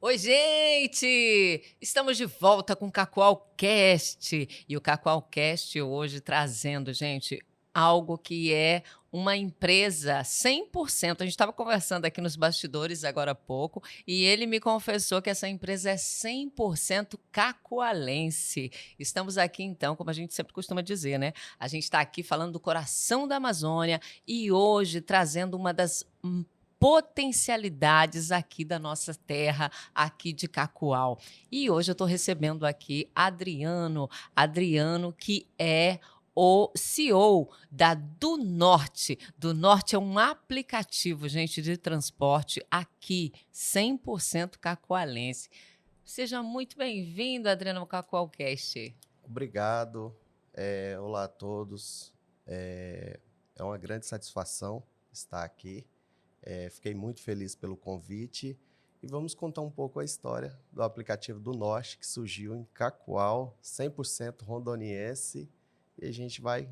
Oi, gente! Estamos de volta com o Cacoalcast. E o Cacoalcast hoje trazendo, gente, algo que é uma empresa 100%. A gente estava conversando aqui nos bastidores agora há pouco e ele me confessou que essa empresa é 100% cacoalense. Estamos aqui, então, como a gente sempre costuma dizer, né? A gente está aqui falando do coração da Amazônia e hoje trazendo uma das potencialidades aqui da nossa terra, aqui de Cacoal. E hoje eu estou recebendo aqui Adriano, que é o CEO da Do Norte. Do Norte é um aplicativo, gente, de transporte aqui, 100% cacoalense. Seja muito bem-vindo, Adriano, ao Cacoalcast. Obrigado. Olá a todos. É uma grande satisfação estar aqui. Fiquei muito feliz pelo convite e vamos contar um pouco a história do aplicativo do Norte que surgiu em Cacoal, 100% rondoniense, e a gente vai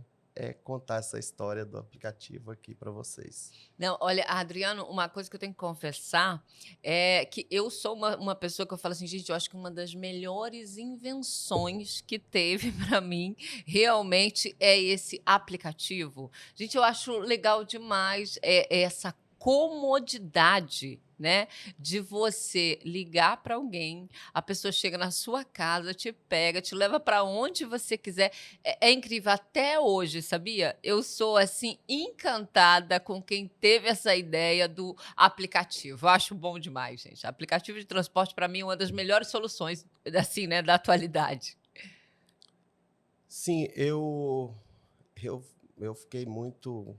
contar essa história do aplicativo aqui para vocês. Não, olha, Adriano, uma coisa que eu tenho que confessar é que eu sou uma pessoa que eu falo assim, gente, eu acho que uma das melhores invenções que teve para mim realmente é esse aplicativo. Gente, eu acho legal demais essa comodidade, né, de você ligar para alguém, a pessoa chega na sua casa, te pega, te leva para onde você quiser. É incrível, até hoje, sabia? Eu sou, assim, encantada com quem teve essa ideia do aplicativo. Eu acho bom demais, gente. Aplicativo de transporte, para mim, é uma das melhores soluções, assim, né, da atualidade. Sim, eu, eu fiquei muito.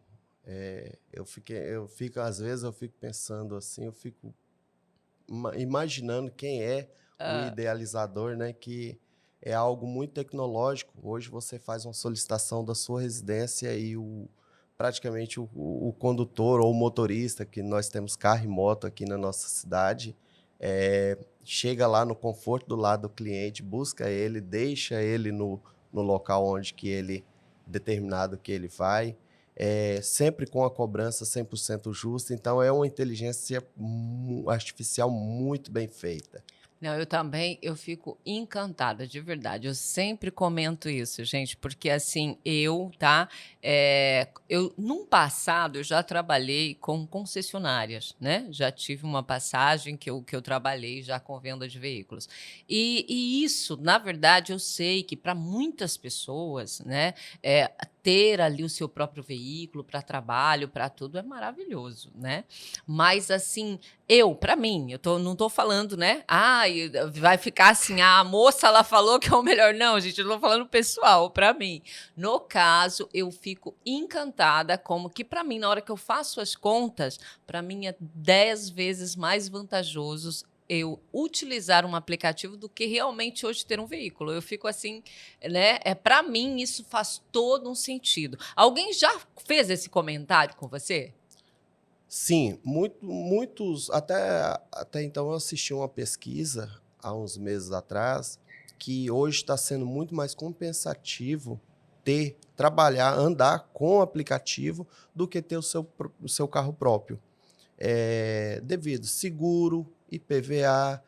Às vezes eu fico pensando assim, eu fico imaginando quem é o Hã. idealizador, né, que é algo muito tecnológico. Hoje você faz uma solicitação da sua residência e praticamente o condutor ou o motorista, que nós temos carro e moto aqui na nossa cidade, chega lá no conforto do lado do cliente, busca ele, deixa ele no local onde que ele determinado que ele vai, sempre com a cobrança 100% justa. Então é uma inteligência artificial muito bem feita. Não, eu também, eu fico encantada, de verdade. Eu sempre comento isso, gente, porque assim, tá? Eu, num passado, eu já trabalhei com concessionárias, né? Já tive uma passagem que eu trabalhei já com venda de veículos. E isso, na verdade, eu sei que para muitas pessoas, né, ter ali o seu próprio veículo para trabalho, para tudo, é maravilhoso, né? Mas assim, para mim, não tô falando, né, vai ficar assim: "Ah, a moça ela falou que é o melhor", não, gente, eu tô falando pessoal, para mim. No caso, eu fico encantada como que para mim, na hora que eu faço as contas, para mim é 10 vezes mais vantajoso eu utilizar um aplicativo do que realmente hoje ter um veículo. Eu fico assim, né, para mim isso faz todo um sentido. Alguém já fez esse comentário com você? Sim, muitos, até então eu assisti uma pesquisa há uns meses atrás, que hoje está sendo muito mais compensativo trabalhar, andar com o aplicativo do que ter o seu carro próprio. Devido seguro, IPVA,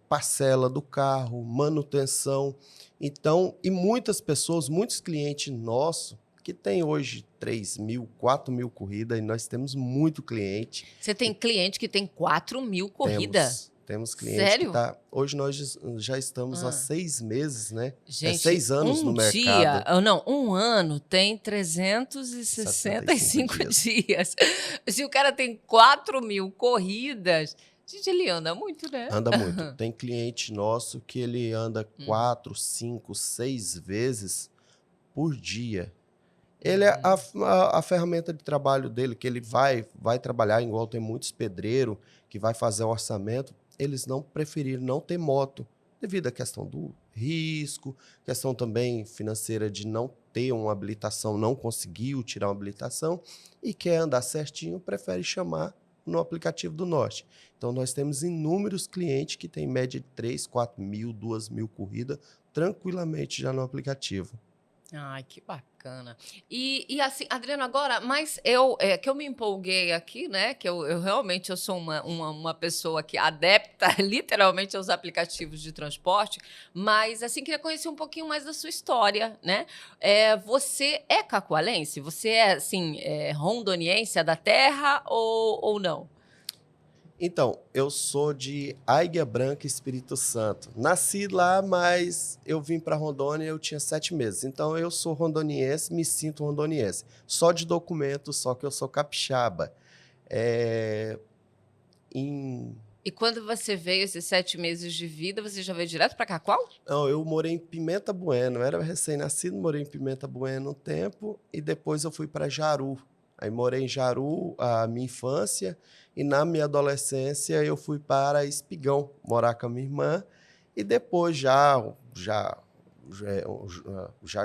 parcela do carro, manutenção. Então, e muitas pessoas, muitos clientes nossos, que tem hoje 3.000, 4.000 corridas, e nós temos muito cliente, Você tem que cliente que tem 4.000 corrida? temos cliente que Sério? está. Hoje nós já estamos há Hã. 6 meses, né? Gente, 6 anos um no dia mercado, não, um ano tem trezentos e sessenta e 75 cinco dias. dias. Se o cara tem 4.000 corridas, gente, ele anda muito, né? Anda muito. Tem cliente nosso que ele anda Uhum, 4, 5, 6 vezes por dia. Ele é uhum. a ferramenta de trabalho dele, que ele vai trabalhar, igual tem muitos pedreiros que vai fazer o orçamento, eles não preferiram não ter moto, devido à questão do risco, questão também financeira de não ter uma habilitação, não conseguiu tirar uma habilitação e quer andar certinho, prefere chamar no aplicativo do Norte. Então nós temos inúmeros clientes que têm média de 3, 4 mil, 2.000 corridas tranquilamente já no aplicativo. Ai, que bacana. E assim, Adriano, agora, mas que eu me empolguei aqui, né? Que eu realmente eu sou uma pessoa que adepta literalmente aos aplicativos de transporte, mas assim, queria conhecer um pouquinho mais da sua história, né? Você é cacoalense? Você é assim, rondoniense, é da terra ou não? Então, eu sou de Águia Branca, Espírito Santo. Nasci lá, mas eu vim para Rondônia, eu tinha 7 meses. Então, eu sou rondoniense, me sinto rondoniense. Só de documento, só que eu sou capixaba. É, em... E quando você veio esses 7 meses de vida, você já veio direto para Cacoal? Não, eu morei em Pimenta Bueno, eu era recém-nascido, morei em Pimenta Bueno um tempo e depois eu fui para Jaru. Aí morei em Jaru a minha infância e na minha adolescência eu fui para Espigão morar com a minha irmã e depois já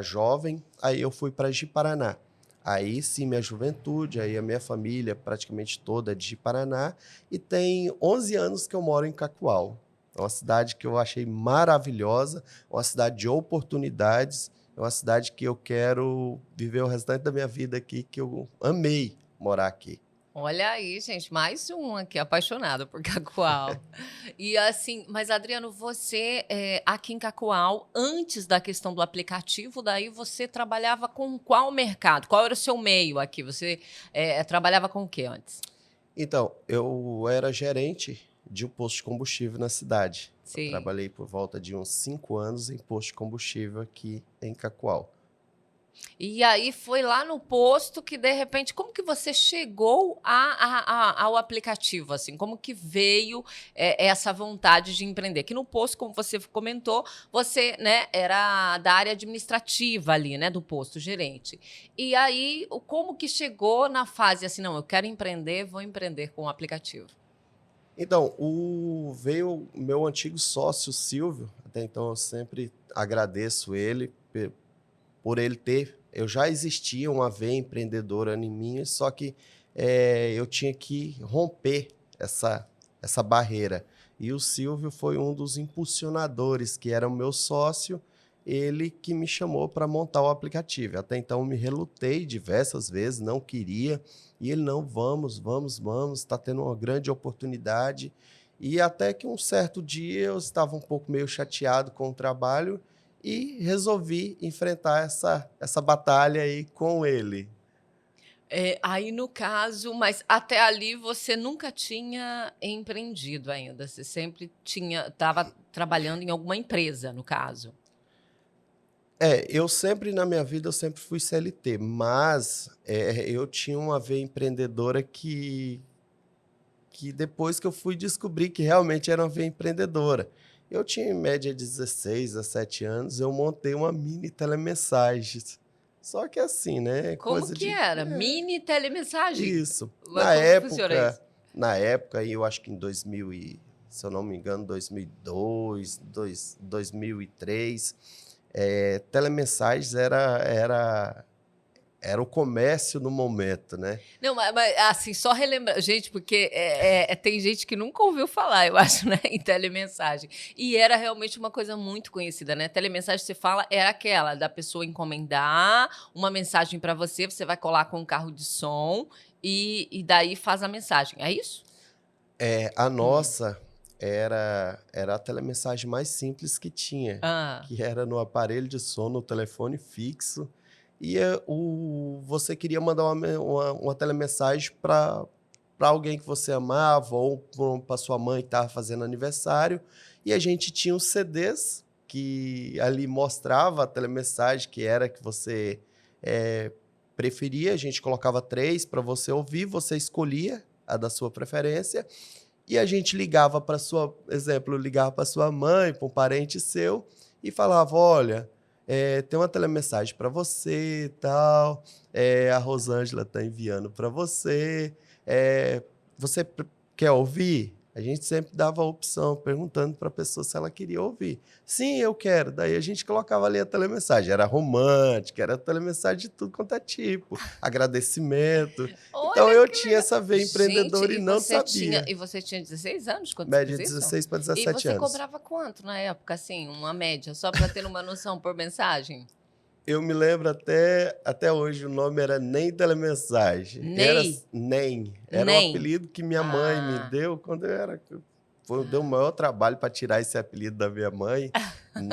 jovem, aí eu fui para Ji-Paraná. Aí sim, minha juventude, aí a minha família praticamente toda é de Ji-Paraná e tem 11 anos que eu moro em Cacoal. É uma cidade que eu achei maravilhosa, uma cidade de oportunidades, é uma cidade que eu quero viver o restante da minha vida aqui, que eu amei morar aqui. Olha aí, gente, mais um aqui apaixonado por Cacoal. E assim, mas Adriano, você aqui em Cacoal, antes da questão do aplicativo, daí você trabalhava com qual mercado? Qual era o seu meio aqui? Você trabalhava com o que antes? Então, eu era gerente de um posto de combustível na cidade. Eu Sim. trabalhei por volta de uns 5 anos em posto de combustível aqui em Cacoal. E aí foi lá no posto que, de repente, como que você chegou ao aplicativo, assim? Como que veio essa vontade de empreender? Que no posto, como você comentou, você, né, era da área administrativa ali, né, do posto, gerente. E aí, como que chegou na fase assim, não, eu quero empreender, vou empreender com o aplicativo? Então, veio o meu antigo sócio, Silvio, até então eu sempre agradeço ele por ele ter. Eu já existia uma veia empreendedora em mim, só que eu tinha que romper essa barreira. E o Silvio foi um dos impulsionadores, que era o meu sócio, ele que me chamou para montar o aplicativo. Até então eu me relutei diversas vezes, não queria, e ele, não, vamos, vamos, vamos, está tendo uma grande oportunidade. E até que um certo dia eu estava um pouco meio chateado com o trabalho, e resolvi enfrentar essa batalha aí com ele. Aí, no caso, mas até ali você nunca tinha empreendido ainda, você sempre estava trabalhando em alguma empresa, no caso? Eu sempre na minha vida eu sempre fui CLT, mas eu tinha uma veia empreendedora que depois que eu fui descobrir que realmente era uma veia empreendedora. Eu tinha em média 16 a 17 anos, eu montei uma mini telemensagens. Só que assim, né, Como coisa que de era? Mini telemensagem? isso. Mas como que funciona isso? Na época, aí eu acho que em 2000 se eu não me engano, 2002, 2003, telemensagens era o comércio no momento, né? Não, mas, assim, só relembrar, gente, porque tem gente que nunca ouviu falar, eu acho, né, em telemensagem. E era realmente uma coisa muito conhecida, né? Telemensagem, você fala, era aquela da pessoa encomendar uma mensagem para você, você vai colar com um carro de som e daí faz a mensagem. É isso? A Hum. nossa era a telemensagem mais simples que tinha, Ah. que era no aparelho de som, no telefone fixo. E você queria mandar uma telemensagem para alguém que você amava ou para sua mãe que estava fazendo aniversário. E a gente tinha os CDs que ali mostrava a telemensagem que era que você preferia. A gente colocava 3 para você ouvir, você escolhia a da sua preferência e a gente ligava para sua, exemplo, ligava para sua mãe, para um parente seu e falava, olha, tem uma telemensagem para você e tal, a Rosângela está enviando para você, você quer ouvir? A gente sempre dava a opção, perguntando para a pessoa se ela queria ouvir. Sim, eu quero. Daí a gente colocava ali a telemensagem. Era romântica, era telemensagem de tudo quanto é tipo. Agradecimento. Então Olha eu que tinha legal. essa veia Gente, empreendedora e não sabia. e você tinha 16 anos quando você Média fez de isso? 16 para E 17 você anos. cobrava quanto na época, assim, uma média, só para ter uma noção por mensagem? Eu me lembro até hoje, o nome era Nem Telemensagem. Era Ney? Nem. Era o Nem? apelido que minha mãe me Ah, deu quando eu era. Deu o ah. maior trabalho para tirar esse apelido da minha mãe.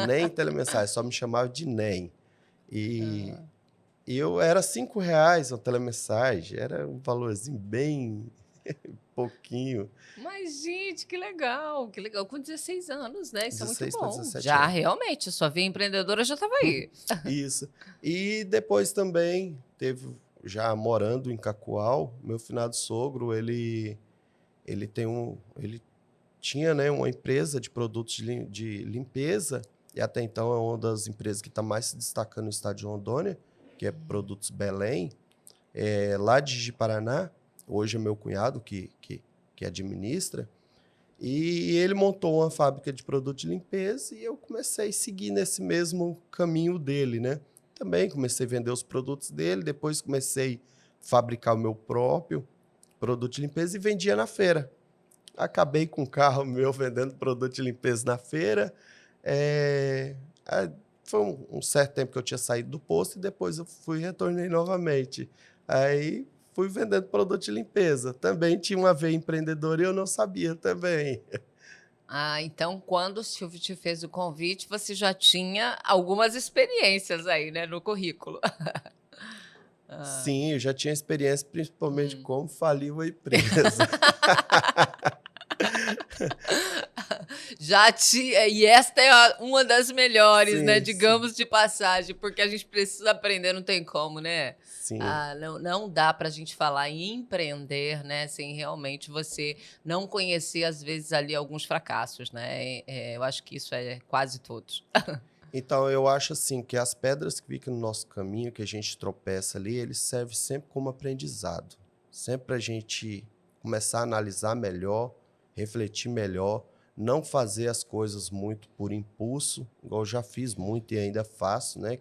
Nem Telemensagem, só me chamava de Nem. E Aham. eu era R$ 5 uma telemensagem, era um valorzinho bem pouquinho, Mas, gente, que legal, que legal. Com 16 anos, né? Isso é muito 16 para bom. 17 Já, anos. realmente, a sua veia empreendedora já estava aí. Isso. E depois também teve, já morando em Cacoal, meu finado sogro, ele tinha, né, uma empresa de produtos de limpeza, e até então é uma das empresas que está mais se destacando no estado de Rondônia, que é Produtos Belém, lá de Paraná. Hoje é meu cunhado que administra. E ele montou uma fábrica de produtos de limpeza e eu comecei a seguir nesse mesmo caminho dele, né? Também comecei a vender os produtos dele, depois comecei a fabricar o meu próprio produto de limpeza e vendia na feira. Acabei com o carro meu vendendo produto de limpeza na feira. É, é, Foi um certo tempo que eu tinha saído do posto e depois eu retornei novamente. Aí fui vendendo produto de limpeza. Também tinha uma veia empreendedora e eu não sabia também. Ah, então, quando o Silvio te fez o convite, você já tinha algumas experiências aí, né, no currículo. Ah, Sim, eu já tinha experiência, principalmente hum. como falir uma empresa. Já tinha, e esta é uma das melhores, né, Sim, sim, digamos de passagem, porque a gente precisa aprender, não tem como, né? sim. Ah, não dá para a gente falar em empreender, né, sem realmente você não conhecer, às vezes, ali alguns fracassos, né? Eu acho que isso é quase todos. Então, eu acho assim que as pedras que ficam no nosso caminho, que a gente tropeça ali, eles servem sempre como aprendizado. Sempre para a gente começar a analisar melhor, refletir melhor, não fazer as coisas muito por impulso, igual eu já fiz muito e ainda faço, né?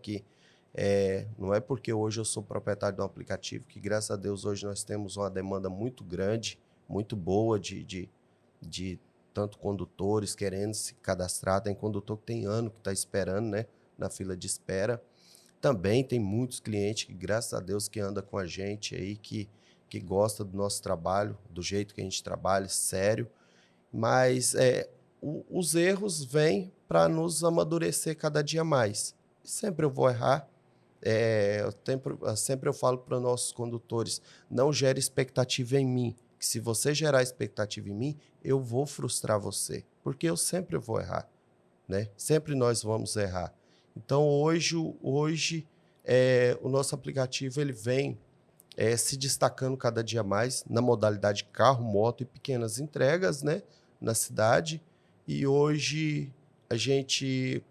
Não é porque hoje eu sou proprietário de um aplicativo que, graças a Deus, hoje nós temos uma demanda muito grande, muito boa de tanto condutores querendo se cadastrar, tem condutor que tem ano que está esperando, né, na fila de espera. Também tem muitos clientes que, graças a Deus, que anda com a gente aí, que gosta do nosso trabalho, do jeito que a gente trabalha, sério. Mas os erros vêm para nos amadurecer cada dia mais. Sempre eu vou errar. Sempre eu falo para nossos condutores, não gere expectativa em mim, que se você gerar expectativa em mim, eu vou frustrar você, porque eu sempre vou errar, né? Sempre nós vamos errar. Então, hoje o nosso aplicativo ele vem se destacando cada dia mais na modalidade carro, moto e pequenas entregas, né? Na cidade. E hoje a gente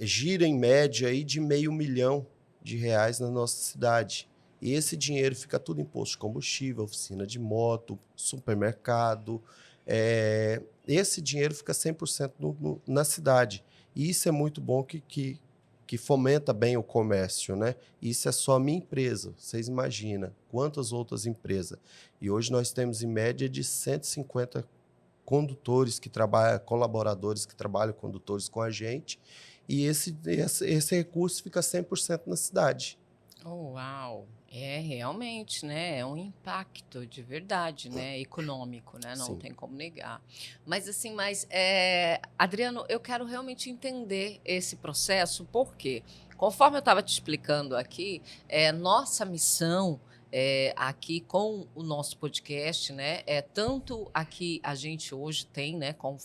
gira em média aí de R$ 500.000 na nossa cidade. E esse dinheiro fica tudo imposto de combustível, oficina de moto, supermercado. Esse dinheiro fica 100% na cidade. E isso é muito bom que fomenta bem o comércio, né? Isso é só a minha empresa. Vocês imaginam quantas outras empresas. E hoje nós temos em média de 150 condutores que trabalham, colaboradores que trabalham, condutores com a gente, e esse recurso fica 100% na cidade. Oh, uau! É realmente, né? É um impacto de verdade, né? Econômico, né? Não Sim. tem como negar. Mas assim, Adriano, eu quero realmente entender esse processo, porque, conforme eu estava te explicando aqui, nossa missão aqui com o nosso podcast, né? Tanto aqui a gente hoje tem, né? Como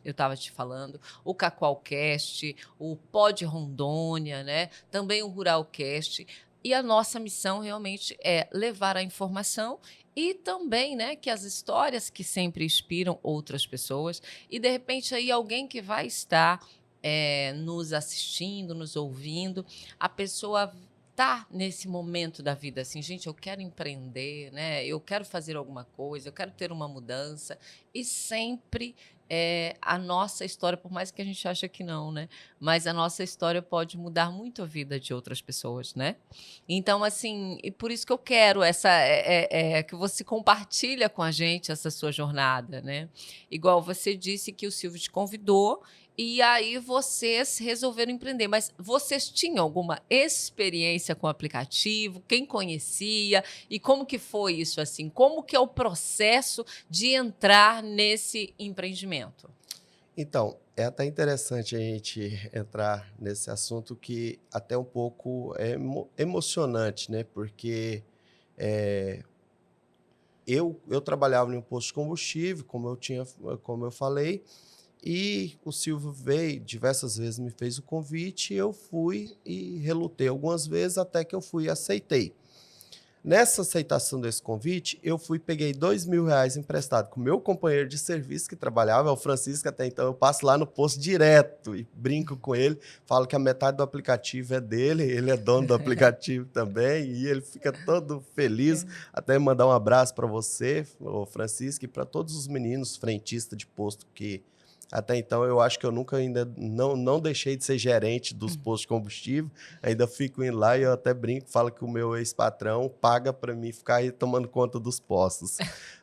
eu estava te falando, o Cacoalcast, o Pod Rondônia, né? Também o Ruralcast. E a nossa missão realmente é levar a informação e também, né, que as histórias que sempre inspiram outras pessoas e de repente aí alguém que vai estar nos assistindo, nos ouvindo, a pessoa tá nesse momento da vida assim, gente, eu quero empreender, né? Eu quero fazer alguma coisa, eu quero ter uma mudança e sempre a nossa história, por mais que a gente ache que não, né? Mas a nossa história pode mudar muito a vida de outras pessoas, né? Então, assim, e por isso que eu quero que você compartilha com a gente essa sua jornada, né? Igual você disse que o Silvio te convidou e aí vocês resolveram empreender. Mas vocês tinham alguma experiência com o aplicativo? Quem conhecia? E como que foi isso assim? Como que é o processo de entrar nesse empreendimento? Então, é até interessante a gente entrar nesse assunto que até um pouco é emocionante, né? Porque eh, eu trabalhava em um posto de combustível, como eu falei, e o Silvio veio diversas vezes, me fez o convite, e eu fui e relutei algumas vezes até que eu fui e aceitei. Nessa aceitação desse convite, eu fui peguei R$ 2.000 emprestado com o meu companheiro de serviço que trabalhava, é o Francisco, até então eu passo lá no posto direto e brinco com ele, falo que a metade do aplicativo é dele, ele é dono do aplicativo também, e ele fica todo feliz. Até mandar um abraço para você, o Francisco, e para todos os meninos frentistas de posto que até então eu acho que eu nunca ainda não deixei de ser gerente dos postos de combustível, ainda fico indo lá e eu até brinco, falo que o meu ex-patrão paga para mim ficar aí tomando conta dos postos.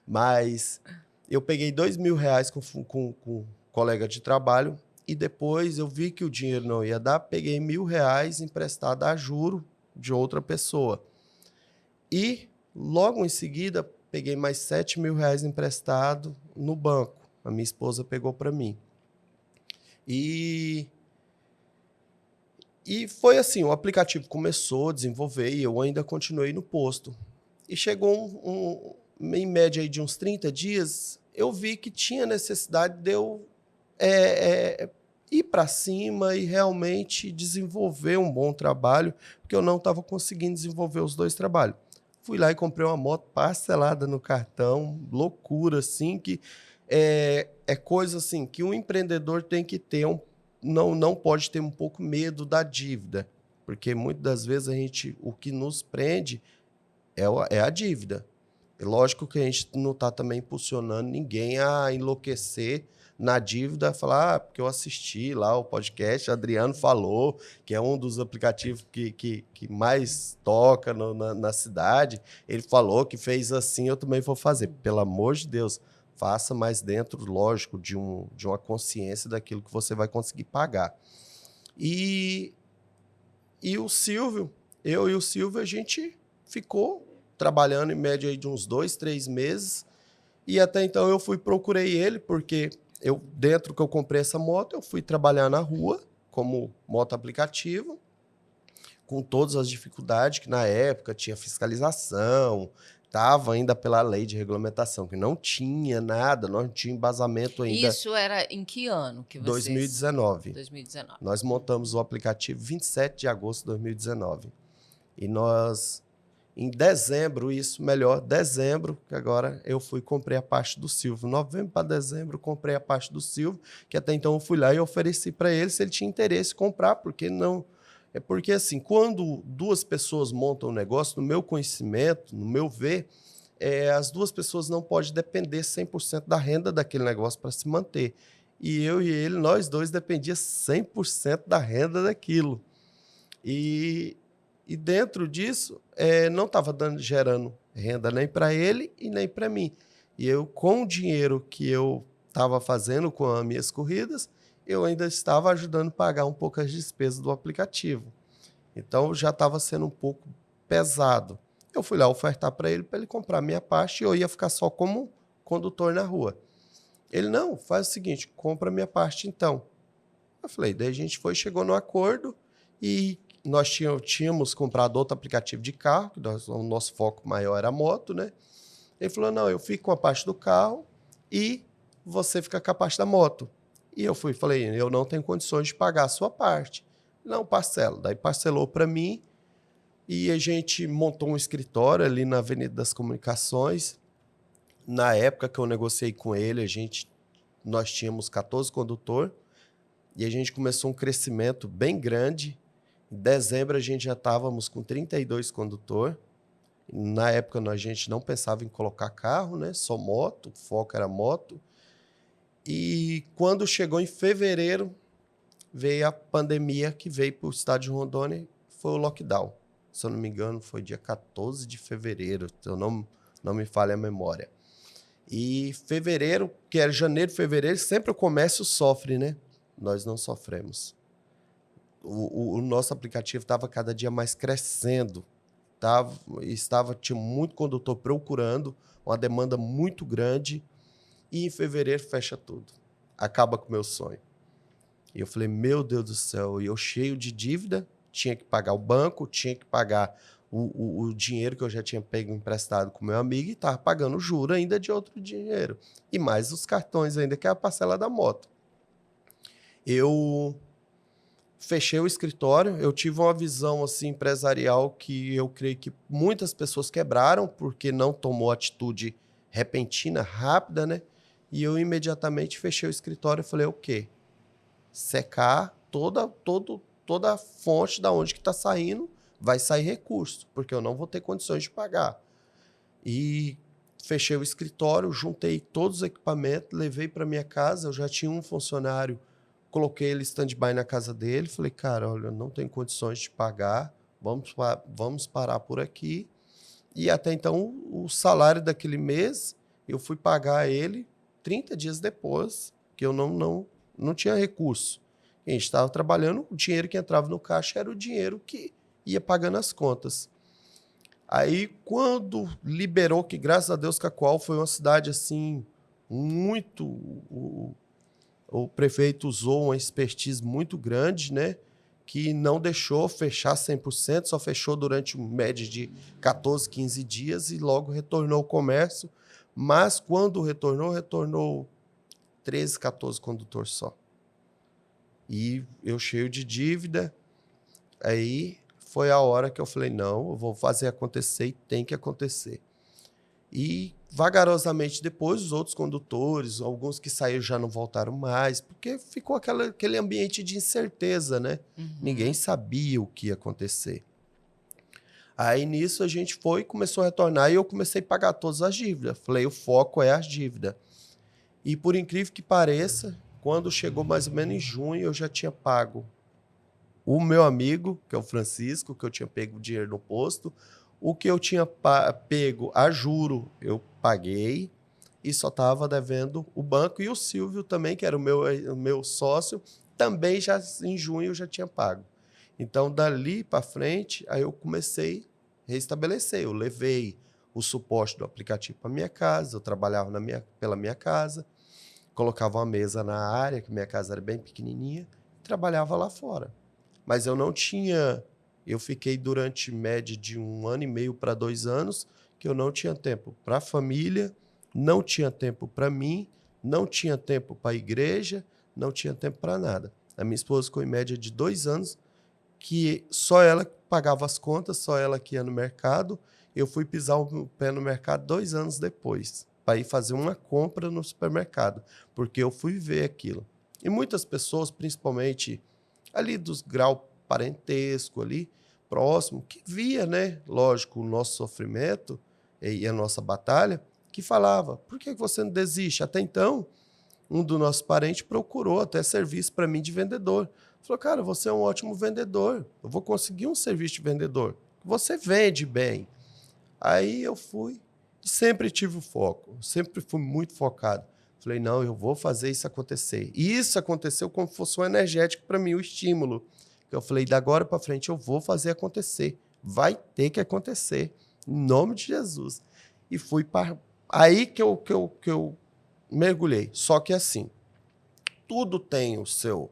Mas eu peguei R$ 2.000 com um colega de trabalho e depois eu vi que o dinheiro não ia dar, peguei R$ 1.000 emprestado a juro de outra pessoa. E logo em seguida peguei mais R$ 7.000 emprestado no banco. A minha esposa pegou para mim. E foi assim, o aplicativo começou a desenvolver e eu ainda continuei no posto. E chegou em média aí de uns 30 dias, eu vi que tinha necessidade de eu ir para cima e realmente desenvolver um bom trabalho, porque eu não estava conseguindo desenvolver os dois trabalhos. Fui lá e comprei uma moto parcelada no cartão, loucura, assim, que é coisa assim que um empreendedor tem que ter não pode ter um pouco medo da dívida, porque muitas das vezes o que nos prende é a dívida. É lógico que a gente não está também impulsionando ninguém a enlouquecer na dívida, falar, porque eu assisti lá o podcast, Adriano falou, que é um dos aplicativos que mais toca na cidade. Ele falou que fez assim, eu também vou fazer. Pelo amor de Deus, faça mais dentro, lógico, de uma consciência daquilo que você vai conseguir pagar. E o Silvio, eu e o Silvio, a gente ficou trabalhando em média aí de uns 2, 3 meses. E até então eu procurei ele, porque dentro que eu comprei essa moto, eu fui trabalhar na rua como moto aplicativo, com todas as dificuldades que na época tinha fiscalização, estava ainda pela lei de regulamentação, que não tinha nada, não tinha embasamento ainda. Isso era em que ano que vocês... 2019. 2019. Nós montamos o aplicativo 27 de agosto de 2019. E nós, em dezembro, dezembro, que agora eu comprei a parte do Silvio. Novembro para dezembro, comprei a parte do Silvio, que até então eu fui lá e ofereci para ele se ele tinha interesse em comprar, porque não... É porque, assim, quando duas pessoas montam um negócio, no meu conhecimento, no meu ver, as duas pessoas não podem depender 100% da renda daquele negócio para se manter. E eu e ele, nós dois, dependia 100% da renda daquilo. E dentro disso, não estava gerando renda nem para ele e nem para mim. E eu, com o dinheiro que eu estava fazendo com as minhas corridas, eu ainda estava ajudando a pagar um pouco as despesas do aplicativo. Então, já estava sendo um pouco pesado. Eu fui lá ofertar para ele comprar a minha parte e eu ia ficar só como condutor na rua. Ele, não, faz o seguinte, compra a minha parte então. Eu falei, daí a gente chegou no acordo e nós tínhamos comprado outro aplicativo de carro, que o nosso foco maior era a moto, né? Ele falou, não, eu fico com a parte do carro e você fica com a parte da moto. E eu falei, eu não tenho condições de pagar a sua parte. Não, parcela. Daí parcelou para mim e a gente montou um escritório ali na Avenida das Comunicações. Na época que eu negociei com ele, nós tínhamos 14 condutores e a gente começou um crescimento bem grande. Em dezembro, a gente já estávamos com 32 condutores. Na época, a gente não pensava em colocar carro, né? Só moto, o foco era moto. E quando chegou em fevereiro, veio a pandemia que veio para o estado de Rondônia, foi o lockdown. Se eu não me engano, foi dia 14 de fevereiro, se eu não me falha a memória. E fevereiro, que era janeiro, fevereiro, sempre o comércio sofre, né? Nós não sofremos. O nosso aplicativo estava cada dia mais crescendo. Tinha muito condutor procurando, uma demanda muito grande. E em fevereiro fecha tudo. Acaba com o meu sonho. E eu falei, meu Deus do céu, e eu cheio de dívida, tinha que pagar o banco, tinha que pagar o dinheiro que eu já tinha pego emprestado com meu amigo e estava pagando o juro ainda de outro dinheiro. E mais os cartões ainda, que é a parcela da moto. Eu fechei o escritório, eu tive uma visão assim, empresarial que eu creio que muitas pessoas quebraram porque não tomou atitude repentina, rápida, né? E eu imediatamente fechei o escritório e falei, o quê? Secar toda a fonte da onde que está saindo, vai sair recurso, porque eu não vou ter condições de pagar. E fechei o escritório, juntei todos os equipamentos, levei para minha casa, eu já tinha um funcionário, coloquei ele stand-by na casa dele, falei, cara, olha, eu não tenho condições de pagar, vamos parar por aqui. E até então, o salário daquele mês, eu fui pagar ele 30 dias depois, que eu não tinha recurso. A gente estava trabalhando, o dinheiro que entrava no caixa era o dinheiro que ia pagando as contas. Aí, quando liberou, que graças a Deus Cacoal foi uma cidade assim, muito... O prefeito usou uma expertise muito grande, né? Que não deixou fechar 100%, só fechou durante um média de 14, 15 dias e logo retornou o comércio. Mas quando retornou 13, 14 condutores só. E eu cheio de dívida, aí foi a hora que eu falei, não, eu vou fazer acontecer e tem que acontecer. E vagarosamente depois, os outros condutores, alguns que saíram já não voltaram mais, porque ficou aquele ambiente de incerteza, né? Ninguém sabia o que ia acontecer. Aí nisso a gente foi e começou a retornar e eu comecei a pagar todas as dívidas. Falei, o foco é as dívidas. E por incrível que pareça, quando chegou mais ou menos em junho, eu já tinha pago o meu amigo, que é o Francisco, que eu tinha pego dinheiro no posto. O que eu tinha pego a juro, eu paguei e só estava devendo o banco. E o Silvio também, que era o meu sócio, também já em junho eu já tinha pago. Então, dali para frente, aí eu comecei a restabelecer. Eu levei o suporte do aplicativo para minha casa, eu trabalhava pela minha casa, colocava uma mesa na área, que minha casa era bem pequenininha, e trabalhava lá fora. Mas eu não tinha... Eu fiquei durante média de 1 ano e meio para 2 anos que eu não tinha tempo para a família, não tinha tempo para mim, não tinha tempo para a igreja, não tinha tempo para nada. A minha esposa ficou em média de 2 anos que só ela pagava as contas, só ela que ia no mercado. Eu fui pisar o pé no mercado 2 anos depois, para ir fazer uma compra no supermercado, porque eu fui ver aquilo. E muitas pessoas, principalmente ali dos grau parentesco ali, próximo, que via, né, lógico, o nosso sofrimento e a nossa batalha, que falava, por que você não desiste? Até então, um dos nossos parentes procurou até serviço para mim de vendedor. Falou, cara, você é um ótimo vendedor, eu vou conseguir um serviço de vendedor. Você vende bem. Aí eu fui, sempre tive o foco, sempre fui muito focado. Falei, não, eu vou fazer isso acontecer. E isso aconteceu como se fosse um energético para mim, o estímulo. Eu falei, da agora para frente eu vou fazer acontecer. Vai ter que acontecer, em nome de Jesus. E fui para... Aí que eu mergulhei. Só que assim, tudo tem o seu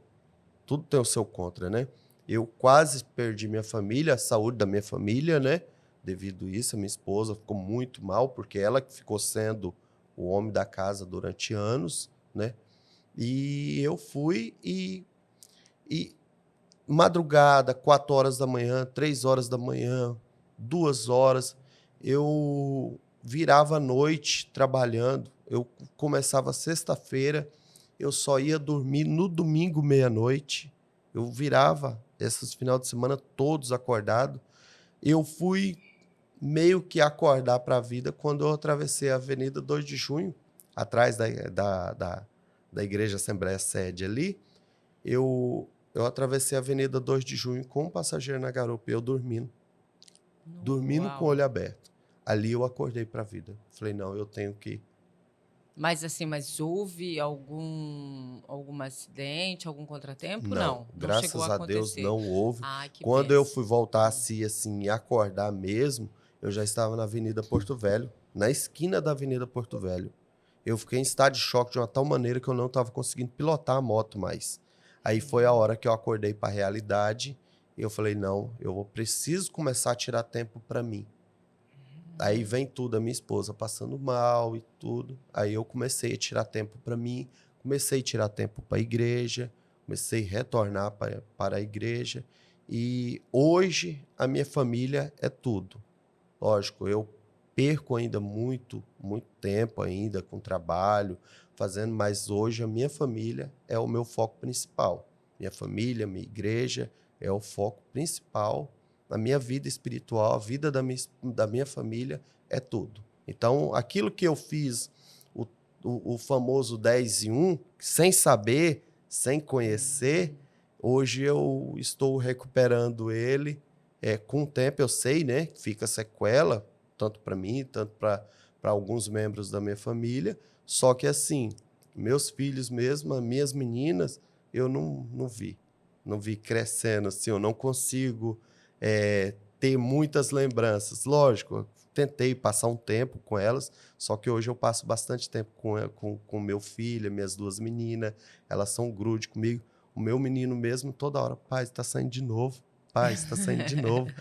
contra, né? Eu quase perdi minha família, a saúde da minha família, né? Devido a isso, a minha esposa ficou muito mal, porque ela que ficou sendo o homem da casa durante anos, né? E eu fui e madrugada, 4 horas da manhã, 3 horas da manhã, 2 horas, eu virava a noite trabalhando. Eu começava sexta-feira, eu só ia dormir no domingo meia-noite. Eu virava esses final de semana todos acordados. Eu fui meio que acordar para a vida quando eu atravessei a Avenida 2 de Junho, atrás da da Igreja Assembleia Sede ali, eu atravessei a Avenida 2 de Junho com um passageiro na garupa e eu dormindo com o Uau. olho aberto. Ali eu acordei para a vida. Falei, não, eu tenho que... Mas assim, mas houve algum acidente, algum contratempo? Não, Não chegou a graças a Deus acontecer. não houve. Ai, que Quando eu bênção. fui voltar a si, assim, e acordar mesmo, eu já estava na Avenida Porto Velho, na esquina da Avenida Porto Velho. Eu fiquei em estado de choque de uma tal maneira que eu não estava conseguindo pilotar a moto mais. Aí foi a hora que eu acordei para a realidade e eu falei, não, preciso começar a tirar tempo para mim. Aí vem tudo, a minha esposa passando mal e tudo. Aí eu comecei a tirar tempo para mim, comecei a tirar tempo para a igreja, comecei a retornar para a igreja. E hoje a minha família é tudo. Lógico, eu perco ainda muito tempo ainda com trabalho, fazendo, mas hoje a minha família é o meu foco principal. Minha família, minha igreja é o foco principal na minha vida espiritual, a vida da minha família é tudo. Então, aquilo que eu fiz, o famoso 10 em 1, sem saber, sem conhecer, hoje eu estou recuperando ele. Com o tempo eu sei, né, que fica sequela, tanto para mim, tanto para alguns membros da minha família. Só que assim, meus filhos mesmo, as minhas meninas, eu não vi. Não vi crescendo assim, eu não consigo ter muitas lembranças. Lógico, eu tentei passar um tempo com elas, só que hoje eu passo bastante tempo com meu filho, minhas duas meninas, elas são grude comigo. O meu menino mesmo, toda hora, pai, está saindo de novo. Pai, está saindo de novo.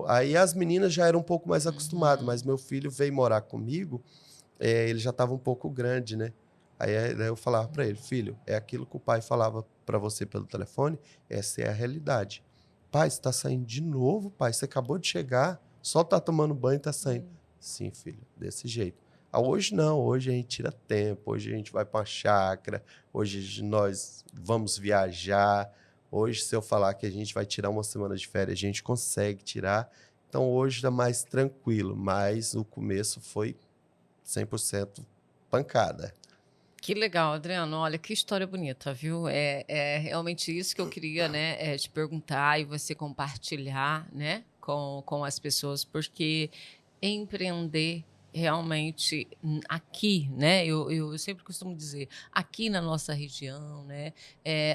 Aí as meninas já eram um pouco mais acostumadas, mas meu filho veio morar comigo, ele já estava um pouco grande, né? Aí eu falava para ele, filho, é aquilo que o pai falava para você pelo telefone, essa é a realidade. Pai, você está saindo de novo, pai? Você acabou de chegar, só está tomando banho e está saindo. Sim, filho, desse jeito. Hoje não, hoje a gente tira tempo, hoje a gente vai para uma chácara, hoje nós vamos viajar. Hoje, se eu falar que a gente vai tirar uma semana de férias, a gente consegue tirar. Então, hoje está mais tranquilo, mas o começo foi 100% pancada. Que legal, Adriano. Olha, que história bonita, viu? É realmente isso que eu queria, né, te perguntar e você compartilhar, né, com as pessoas, porque empreender realmente aqui, né? Eu sempre costumo dizer, aqui na nossa região, né?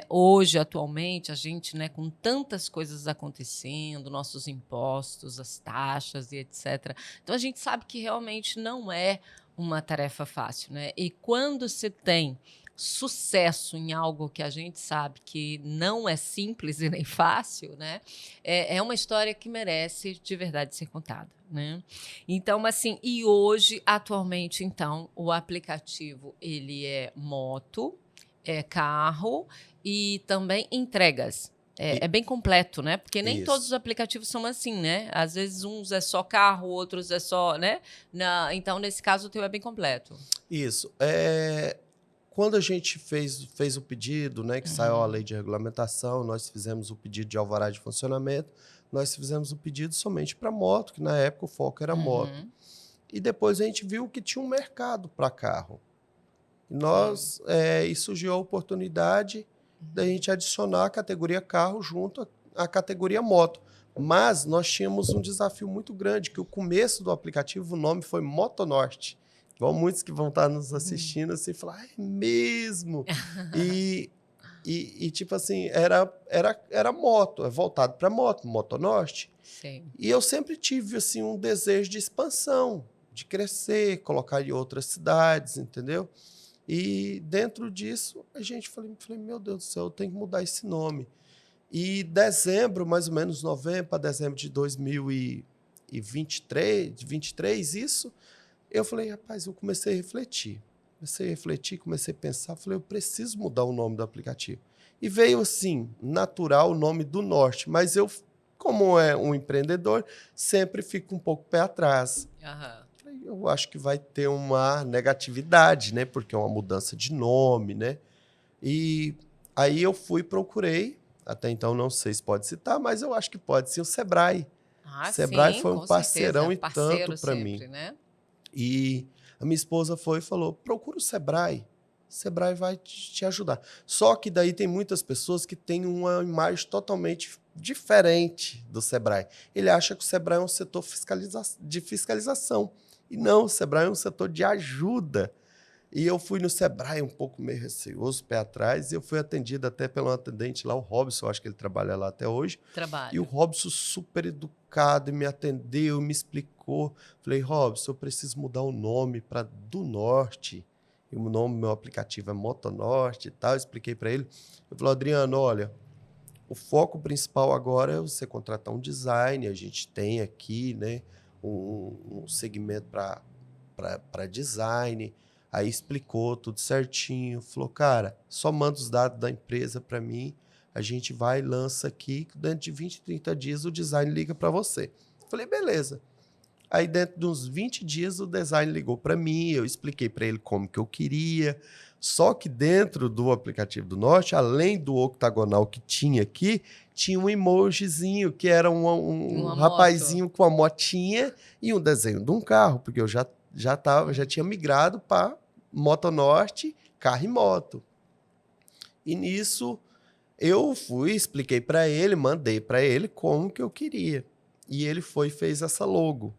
Hoje, atualmente, a gente, né, com tantas coisas acontecendo, nossos impostos, as taxas e etc. Então, a gente sabe que realmente não é uma tarefa fácil, né? E quando se tem sucesso em algo que a gente sabe que não é simples e nem fácil, né? É uma história que merece de verdade ser contada, né? Então, assim, e hoje, atualmente, então, o aplicativo ele é moto, é carro e também entregas. É bem completo, né? Porque nem todos os Isso. aplicativos são assim, né? Às vezes uns é só carro, outros é só, né? Então, nesse caso, o teu é bem completo. Isso. Quando a gente fez o pedido, né, que saiu a lei de regulamentação, nós fizemos o pedido de alvará de funcionamento, nós fizemos o pedido somente para moto, que na época o foco era moto. E depois a gente viu que tinha um mercado para carro. E surgiu a oportunidade da gente adicionar a categoria carro junto à categoria moto. Mas nós tínhamos um desafio muito grande, que o começo do aplicativo, o nome foi Motonorte. Igual muitos que vão estar nos assistindo assim, falar, é mesmo? Tipo assim, era moto, é voltado para moto, Motonorte. Sim. E eu sempre tive assim, um desejo de expansão, de crescer, colocar em outras cidades, entendeu? E dentro disso, a gente falei, meu Deus do céu, eu tenho que mudar esse nome. E dezembro, mais ou menos novembro para dezembro de 2023, isso, eu falei, rapaz, eu comecei a refletir. Comecei a pensar, falei, eu preciso mudar o nome do aplicativo. E veio assim, natural o nome do Norte, mas eu, como é um empreendedor, sempre fico um pouco pé atrás. Eu acho que vai ter uma negatividade, né? Porque é uma mudança de nome, né? E aí eu procurei, até então não sei se pode citar, mas eu acho que pode ser o Sebrae. Sebrae Sim, foi um com certeza. parceirão e tanto Parceiro para mim. sempre, né? E a minha esposa foi e falou, procura o Sebrae. o Sebrae vai te ajudar. Só que daí tem muitas pessoas que têm uma imagem totalmente diferente do Sebrae. Ele acha que o Sebrae é um setor de fiscalização. E não, o Sebrae é um setor de ajuda. E eu fui no Sebrae um pouco meio receoso, pé atrás, e eu fui atendido até pelo atendente lá, o Robson, acho que ele trabalha lá até hoje. E o Trabalho. Robson super educado, me atendeu, me explicou. Falei, Robson, eu preciso mudar o nome para Do Norte. E o nome do meu aplicativo é Motonorte e tal. Eu expliquei para ele. Ele falou, Adriano, olha, o foco principal agora é você contratar um design. A gente tem aqui, né, um segmento para design. Aí explicou tudo certinho. Falou, cara, só manda os dados da empresa para mim. A gente vai e lança aqui. Dentro de 20, 30 dias o design liga para você. Falei, beleza. Aí dentro de uns 20 dias o design ligou para mim. Eu expliquei para ele como que eu queria. Só que dentro do aplicativo do Norte, além do octagonal que tinha aqui, tinha um emojizinho que era um Uma moto. rapazinho com uma motinha e um desenho de um carro, porque eu já tinha migrado para Motonorte, carro e moto. E nisso eu fui, expliquei para ele, mandei para ele como que eu queria. E ele foi e fez essa logo.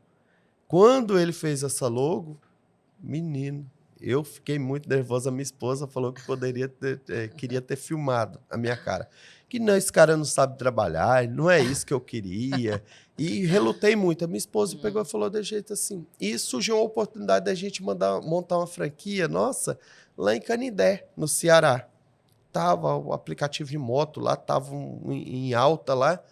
Quando ele fez essa logo, menino, eu fiquei muito nervoso. A minha esposa falou que queria ter filmado a minha cara. Que não, esse cara não sabe trabalhar, não é isso que eu queria. E relutei muito. A minha esposa pegou e falou de jeito assim. E surgiu a oportunidade da gente montar uma franquia, nossa, lá em Canindé, no Ceará. Tava o aplicativo de moto lá, tava em alta lá.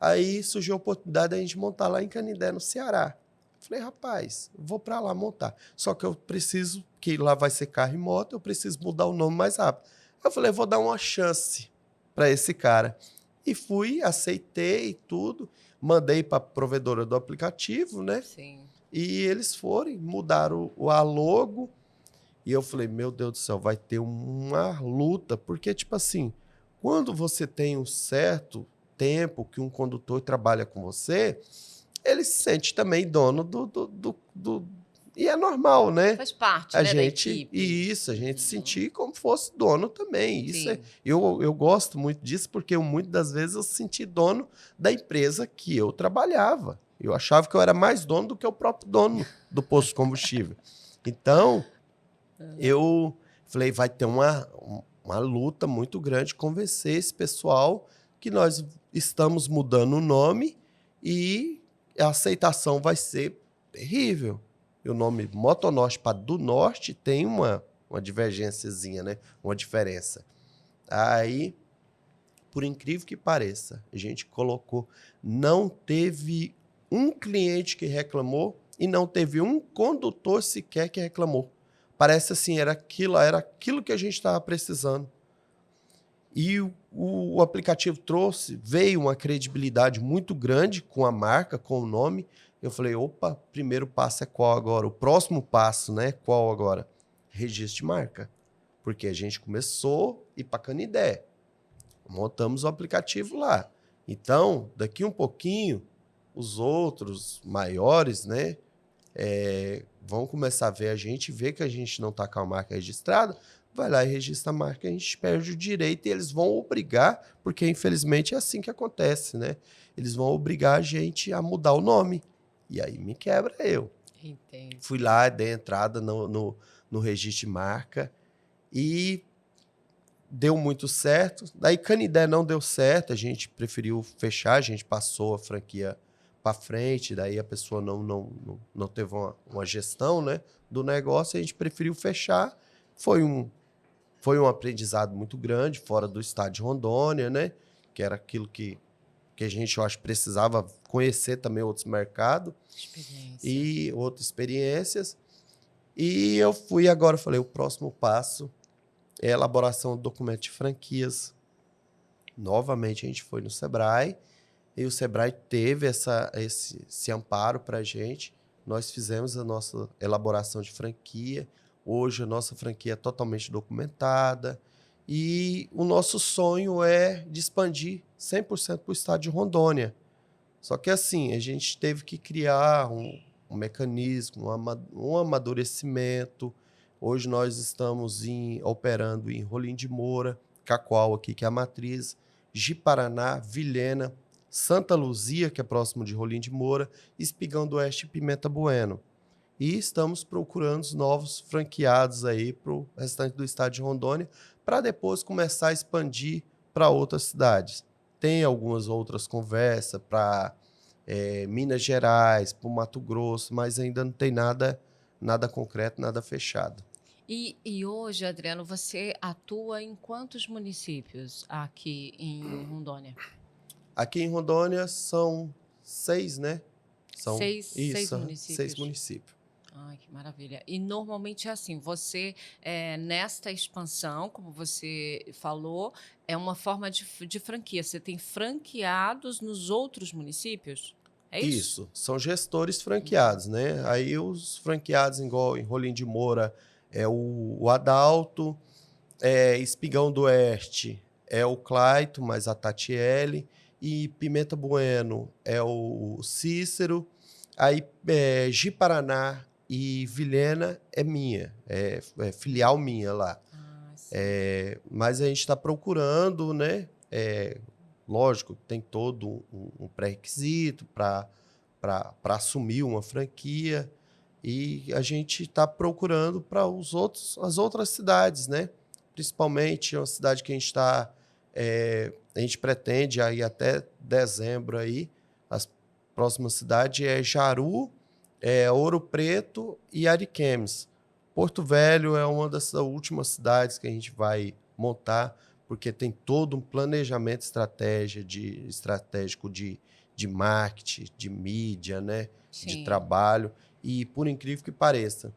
Aí surgiu a oportunidade da gente montar lá em Canindé, no Ceará. Falei, rapaz, vou para lá montar. Só que eu preciso, que lá vai ser carro e moto, eu preciso mudar o nome mais rápido. Eu falei, vou dar uma chance para esse cara. E fui, aceitei tudo, mandei para a provedora do aplicativo, né? Sim. E eles foram, mudaram a logo. E eu falei, meu Deus do céu, vai ter uma luta. Porque, tipo assim, quando você tem um certo tempo que um condutor trabalha com você, ele se sente também dono E é normal, né? Faz parte, A né, da gente, equipe. isso, a gente sentir como fosse dono também. Sim. Eu gosto muito disso, porque muitas das vezes eu senti dono da empresa que eu trabalhava. Eu achava que eu era mais dono do que o próprio dono do posto de combustível. Então, eu falei, vai ter uma luta muito grande convencer esse pessoal que nós estamos mudando o nome e a aceitação vai ser terrível. E o nome Motonorte para Do Norte tem uma divergênciazinha, né? Uma diferença. Aí, por incrível que pareça, a gente colocou, não teve um cliente que reclamou e não teve um condutor sequer que reclamou. Parece assim, era aquilo que a gente estava precisando. E o aplicativo veio uma credibilidade muito grande com a marca, com o nome. Eu falei, opa, primeiro passo é qual agora? O próximo passo, né? Qual agora? Registro de marca. Porque a gente começou a ir para Canindé. Montamos o aplicativo lá. Então, daqui um pouquinho, os outros maiores, né? Vão começar a ver a gente, ver que a gente não está com a marca registrada, vai lá e registra a marca, a gente perde o direito e eles vão obrigar, porque infelizmente é assim que acontece, né? Eles vão obrigar a gente a mudar o nome. E aí me quebra eu. Entendi. Fui lá, dei entrada no registro de marca e deu muito certo. Daí Canindé não deu certo, a gente preferiu fechar, a gente passou a franquia para frente, daí a pessoa não teve uma gestão, né, do negócio, a gente preferiu fechar. Foi um aprendizado muito grande, fora do estado de Rondônia, né, que era aquilo que a gente, eu acho, precisava conhecer também outros mercados Experiência. e outras experiências. E eu fui agora, falei, o próximo passo é a elaboração do documento de franquias. Novamente a gente foi no Sebrae e o Sebrae teve esse amparo para a gente. Nós fizemos a nossa elaboração de franquia. Hoje a nossa franquia é totalmente documentada e o nosso sonho é de expandir 100% para o estado de Rondônia. Só que assim, a gente teve que criar um mecanismo, um amadurecimento, Hoje nós estamos operando em Rolim de Moura, Cacoal aqui, que é a matriz, Ji-Paraná, Vilhena, Santa Luzia, que é próximo de Rolim de Moura, Espigão do Oeste e Pimenta Bueno. E estamos procurando os novos franqueados aí para o restante do estado de Rondônia, para depois começar a expandir para outras cidades. Tem algumas outras conversas para Minas Gerais, para o Mato Grosso, mas ainda não tem nada concreto, nada fechado. E hoje, Adriano, você atua em quantos municípios aqui em Rondônia? Aqui em Rondônia são 6, né? São Seis isso, 6 municípios. municípios. Ai, que maravilha. E normalmente é assim, você, nesta expansão, como você falou, é uma forma de franquia. Você tem franqueados nos outros municípios? É isso? Isso, são gestores franqueados, né? Aí os franqueados, igual em Rolim de Moura, é o Adalto, Espigão do Oeste é o Claito, mais a Tatiele, e Pimenta Bueno é o Cícero, aí Ji-Paraná e Vilhena é minha, é filial minha lá. Ah, sim. Mas a gente está procurando, né? Lógico, tem todo um pré-requisito para assumir uma franquia e a gente está procurando para as outras cidades, né? Principalmente uma cidade que a gente pretende aí até dezembro aí, as próximas cidades é Jaru, Ouro Preto e Ariquemes. Porto Velho é uma das últimas cidades que a gente vai montar, porque tem todo um planejamento estratégico de marketing, de mídia, né? De Sim. trabalho. E, por incrível que pareça,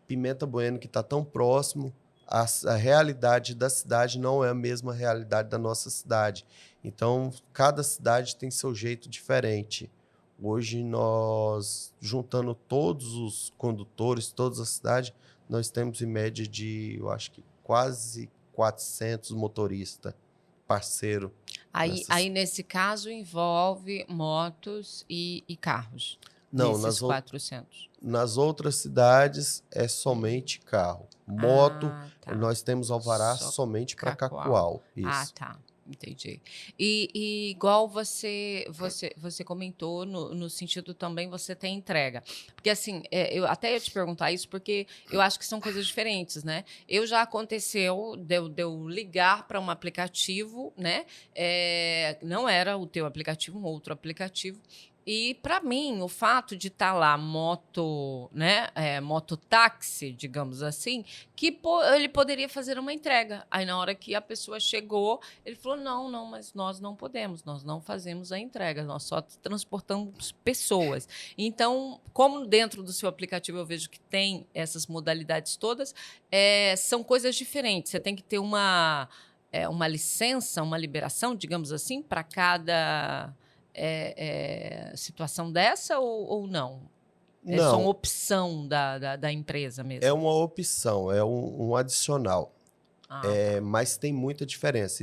Pimenta Bueno, que está tão próximo, a realidade da cidade não é a mesma realidade da nossa cidade. Então, cada cidade tem seu jeito diferente. Hoje, nós, juntando todos os condutores, todas as cidades, nós temos em média de, eu acho que quase 400 motoristas parceiro. Aí, nesse caso, envolve motos e carros. Não, Nesses 400. nas outras cidades é somente carro. Moto, Tá. nós temos alvará Só somente para Cacoal. Cacoal. Ah, Isso. tá. Entendi. E igual você comentou, no sentido também você tem entrega. Porque assim, eu até ia te perguntar isso, porque eu acho que são coisas diferentes, né? Já aconteceu de eu ligar para um aplicativo, né? Não era o teu aplicativo, um outro aplicativo. E para mim, o fato de estar lá né, mototáxi, digamos assim, que ele poderia fazer uma entrega. Aí na hora que a pessoa chegou, ele falou: não, mas nós não podemos, nós não fazemos a entrega, nós só transportamos pessoas. Então, como dentro do seu aplicativo eu vejo que tem essas modalidades todas, são coisas diferentes. Você tem que ter uma licença, uma liberação, digamos assim, para cada situação dessa ou não? É só uma Não, opção da empresa mesmo? é uma opção, é um adicional. Tá. Mas tem muita diferença.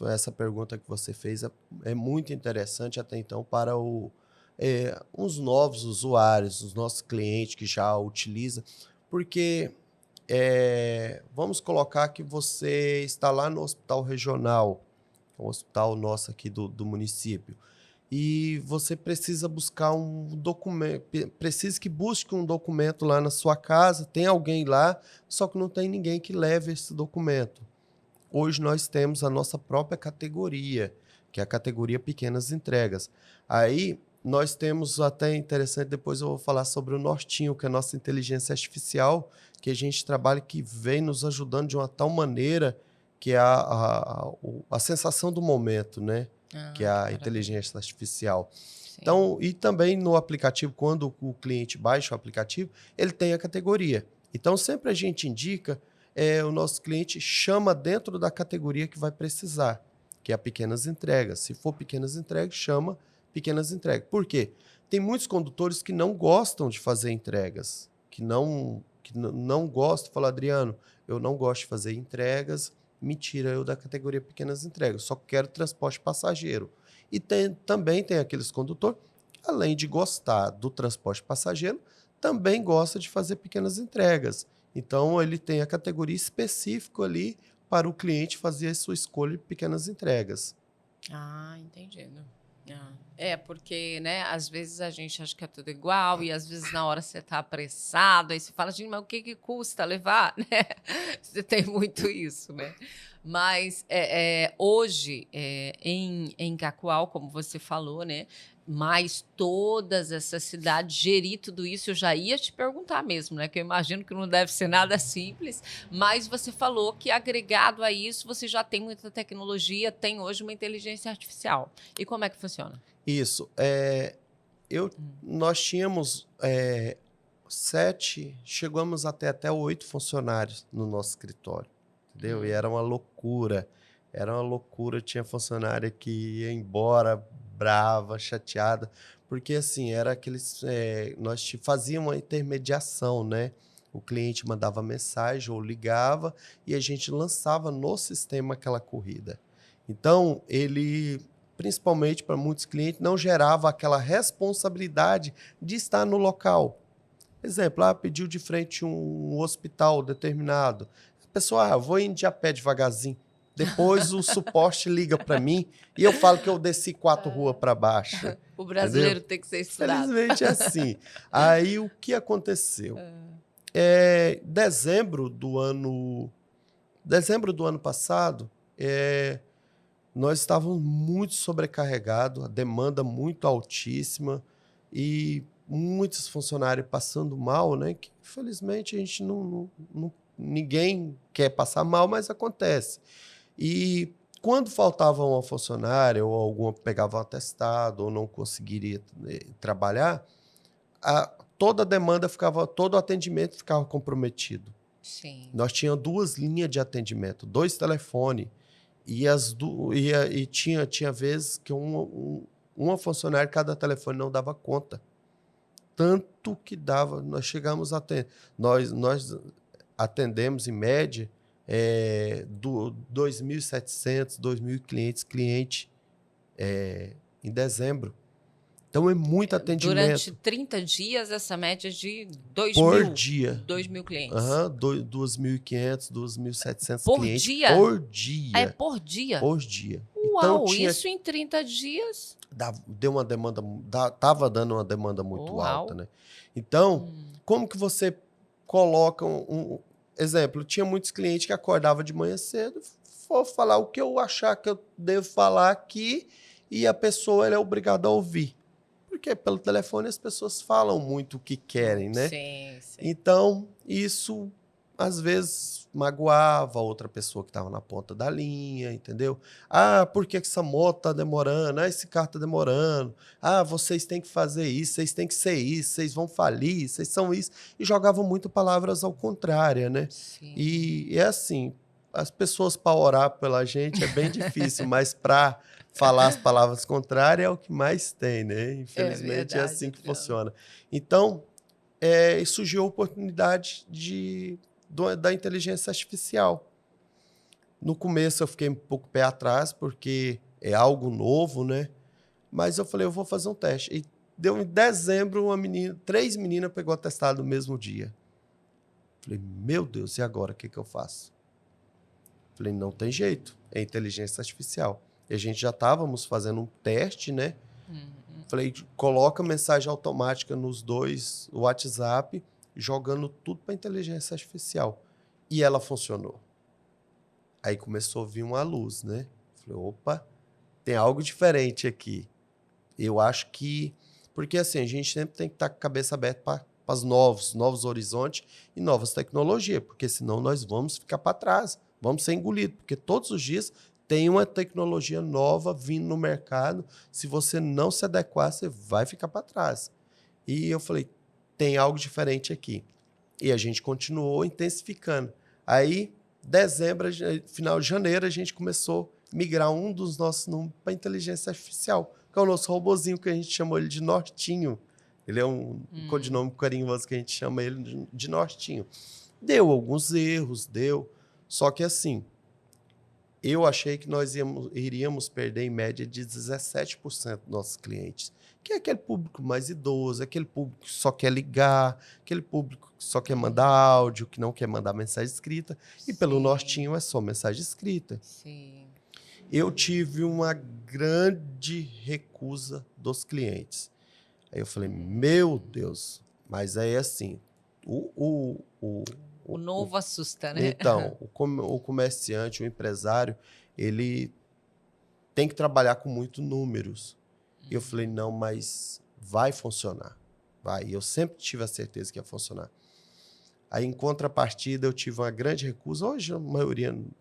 Essa pergunta que você fez é muito interessante até então para os novos usuários, os nossos clientes que já utilizam, porque vamos colocar que você está lá no hospital regional, o hospital nosso aqui do município, e você precisa buscar um documento, precisa que busque um documento lá na sua casa, tem alguém lá, só que não tem ninguém que leve esse documento. Hoje nós temos a nossa própria categoria, que é a categoria Pequenas Entregas. Aí nós temos, até interessante, depois eu vou falar sobre o Nortinho, que é a nossa inteligência artificial, que a gente trabalha, que vem nos ajudando de uma tal maneira que é a sensação do momento, né? Que é a inteligência artificial. Sim. Então, e também no aplicativo, quando o cliente baixa o aplicativo, ele tem a categoria. Então, sempre a gente indica, o nosso cliente chama dentro da categoria que vai precisar, que é a pequenas entregas. Se for pequenas entregas, chama pequenas entregas. Por quê? Tem muitos condutores que não gostam de fazer entregas, que não gostam, falam: Adriano, eu não gosto de fazer entregas, me tira eu da categoria pequenas entregas, só quero transporte passageiro. E também tem aqueles condutores, além de gostar do transporte passageiro, também gosta de fazer pequenas entregas. Então, ele tem a categoria específica ali para o cliente fazer a sua escolha de pequenas entregas. Ah, entendido. Ah. É, porque, né, às vezes a gente acha que é tudo igual e às vezes na hora você tá apressado, aí você fala, gente, mas o que que custa levar, né? Você tem muito isso, né? Mas hoje, em Cacoal, como você falou, né? Mas todas essas cidades, gerir tudo isso, eu já ia te perguntar mesmo, né? Que eu imagino que não deve ser nada simples, mas você falou que agregado a isso, você já tem muita tecnologia, tem hoje uma inteligência artificial. E como é que funciona? Isso. Nós tínhamos 7, chegamos até 8 funcionários no nosso escritório, entendeu? E era uma loucura. Era uma loucura. Tinha funcionária que ia embora brava, chateada, porque assim, era aqueles. Fazíamos uma intermediação, né? O cliente mandava mensagem ou ligava e a gente lançava no sistema aquela corrida. Então, ele principalmente para muitos clientes, não gerava aquela responsabilidade de estar no local. Exemplo, pediu de frente um hospital determinado. A pessoa, vou indo de a pé devagarzinho. Depois o suporte liga para mim e eu falo que eu desci 4 ruas para baixo. O Entendeu? brasileiro tem que ser estudado. Felizmente é assim. Aí o que aconteceu? Dezembro do ano passado, nós estávamos muito sobrecarregados, a demanda muito altíssima e muitos funcionários passando mal, né? Que infelizmente a gente ninguém quer passar mal, mas acontece. E quando faltava uma funcionária ou alguma pegava um atestado ou não conseguiria trabalhar, toda a demanda todo o atendimento ficava comprometido. Sim. Nós tínhamos 2 linhas de atendimento, 2 telefones. Tinha vezes que uma funcionária, cada telefone não dava conta. Tanto que dava, nós chegamos a ter. Nós atendemos, em média, 2.700, 2.000 clientes em dezembro. Então, é muito Durante atendimento. 30 dias, essa média de 2 Por mil, dia. 2 mil clientes. 2.500, 2.700 Por clientes dia? por dia. É por dia? Por dia. Uau, Então, isso em 30 dias? deu uma demanda, estava dando uma demanda muito Uau. alta, né? Então, como que você coloca exemplo? Tinha muitos clientes que acordavam de manhã cedo, vou falar o que eu achar que eu devo falar aqui e a pessoa ela é obrigada a ouvir. Porque pelo telefone as pessoas falam muito o que querem, né? Sim, sim. Então, isso às vezes magoava a outra pessoa que estava na ponta da linha, entendeu? Por que essa moto tá demorando? Esse carro tá demorando. Vocês têm que fazer isso, vocês têm que ser isso, vocês vão falir, vocês são isso. E jogavam muito palavras ao contrário, né? Sim. E é assim, as pessoas para orar pela gente é bem difícil, mas para falar as palavras contrárias é o que mais tem, né? Infelizmente é assim que funciona. Então, surgiu a oportunidade da inteligência artificial. No começo eu fiquei um pouco pé atrás, porque é algo novo, né? Mas eu falei, eu vou fazer um teste. E deu em dezembro, 3 meninas pegou atestado no mesmo dia. Falei, meu Deus, e agora? O que eu faço? Falei, não tem jeito, é inteligência artificial. E a gente já estávamos fazendo um teste, né? Falei, coloca mensagem automática nos 2 WhatsApp, jogando tudo para inteligência artificial. E ela funcionou. Aí começou a vir uma luz, né? Falei, opa, tem algo diferente aqui. Eu acho que... Porque assim, a gente sempre tem que estar com a cabeça aberta para os novos horizontes e novas tecnologias, porque senão nós vamos ficar para trás, vamos ser engolidos, porque todos os dias tem uma tecnologia nova vindo no mercado. Se você não se adequar, você vai ficar para trás. E eu falei, tem algo diferente aqui. E a gente continuou intensificando. Aí, dezembro, final de janeiro, a gente começou a migrar um dos nossos números para inteligência artificial, que é o nosso robozinho, que a gente chamou ele de Nortinho. Ele é um codinome carinhoso que a gente chama ele de Nortinho. Deu alguns erros, só que assim, eu achei que nós iríamos perder em média de 17% dos nossos clientes, que é aquele público mais idoso, aquele público que só quer ligar, aquele público que só quer mandar áudio, que não quer mandar mensagem escrita, e pelo Sim, Nortinho é só mensagem escrita. sim. Eu tive uma grande recusa dos clientes. Aí eu falei, meu Deus, mas aí assim, O novo assusta, né? então, o comerciante, o empresário, ele tem que trabalhar com muitos números. E eu falei, não, mas vai funcionar. Vai. E eu sempre tive a certeza que ia funcionar. Aí, em contrapartida, eu tive uma grande recusa. Hoje, a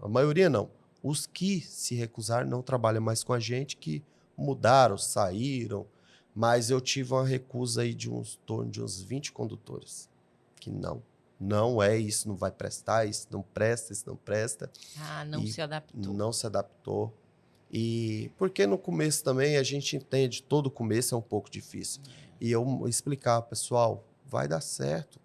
maioria não. Os que se recusaram não trabalham mais com a gente, que mudaram, saíram. Mas eu tive uma recusa aí de torno de uns 20 condutores. Que não é isso, não vai prestar, isso não presta. Ah, não E se adaptou. não se adaptou. E porque no começo também a gente entende, todo começo é um pouco difícil. E eu explicar, pessoal, vai dar certo,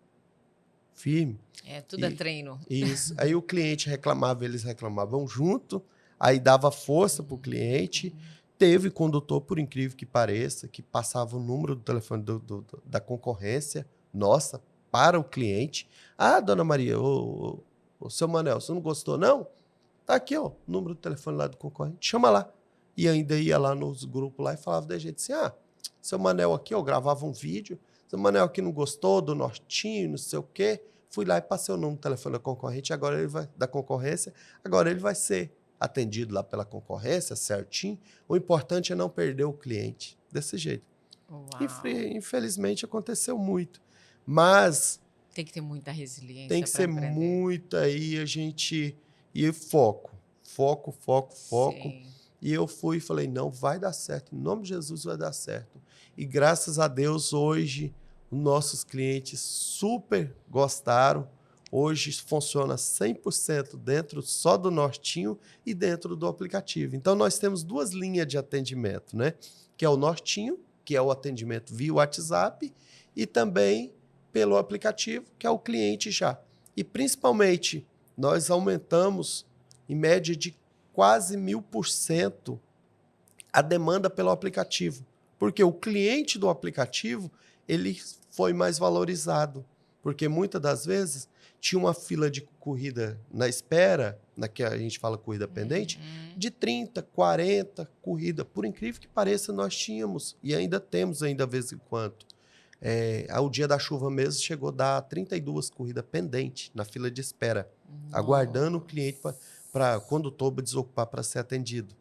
firme. Tudo é treino. Isso. Aí o cliente reclamava, eles reclamavam junto, aí dava força para o cliente. Teve condutor, por incrível que pareça, que passava o número do telefone da concorrência, nossa, para o cliente. Ah, dona Maria, o seu Manel, você não gostou, não? Tá aqui, ó, o número do telefone lá do concorrente, chama lá. E ainda ia lá nos grupos lá e falava da gente assim, seu Manel aqui, ó, gravava um vídeo, seu Manel aqui não gostou do Nortinho, não sei o quê, fui lá e passei o número do telefone da concorrente, agora ele vai ser atendido lá pela concorrência, certinho. O importante é não perder o cliente, desse jeito. Infelizmente aconteceu muito, mas tem que ter muita resiliência. Tem que ser muito aí, a gente... E foco. Sim. E eu fui e falei, não, vai dar certo. Em nome de Jesus vai dar certo. E graças a Deus, hoje, os nossos clientes super gostaram. Hoje funciona 100% dentro só do Nortinho e dentro do aplicativo. Então, nós temos duas linhas de atendimento, né? Que é o Nortinho, que é o atendimento via WhatsApp, e também pelo aplicativo, que é o cliente já. E, principalmente, nós aumentamos, em média, de quase 1000% a demanda pelo aplicativo. Porque o cliente do aplicativo, ele foi mais valorizado. Porque, muitas das vezes, tinha uma fila de corrida na espera, na que a gente fala corrida pendente, de 30, 40 corridas. Por incrível que pareça, nós tínhamos, e ainda temos, ainda de vez em quando. Ao dia da chuva mesmo, chegou a dar 32 corridas pendentes na fila de espera, aguardando o cliente para o condutor desocupar para ser atendido.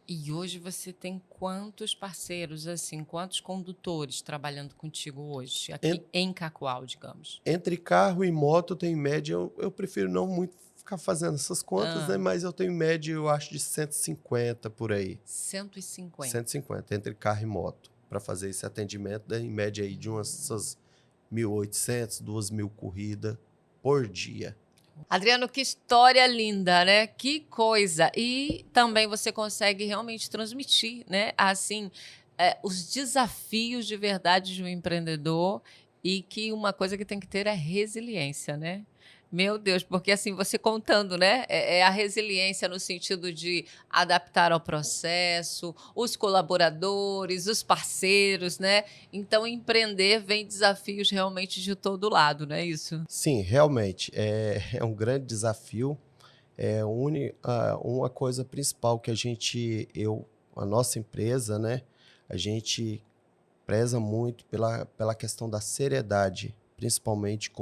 E hoje você tem quantos parceiros, assim, quantos condutores trabalhando contigo hoje, aqui em Cacoal, digamos? Entre carro e moto, eu tenho em média, eu prefiro não muito ficar fazendo essas contas, né? Mas eu tenho em média, eu acho, de 150 por aí. 150? 150, entre carro e moto, para fazer esse atendimento, em média aí de umas 1.800, 2.000 corridas por dia. Adriano, que história linda, né? Que coisa! E também você consegue realmente transmitir, né? Assim, os desafios de verdade de um empreendedor, e que uma coisa que tem que ter é resiliência, né? Meu Deus, porque assim, você contando, né? É a resiliência no sentido de adaptar ao processo, os colaboradores, os parceiros, né? Então, empreender vem desafios realmente de todo lado, não é isso? Sim, realmente. É um grande desafio. Uma coisa principal que a nossa empresa, né? A gente preza muito pela questão da seriedade, principalmente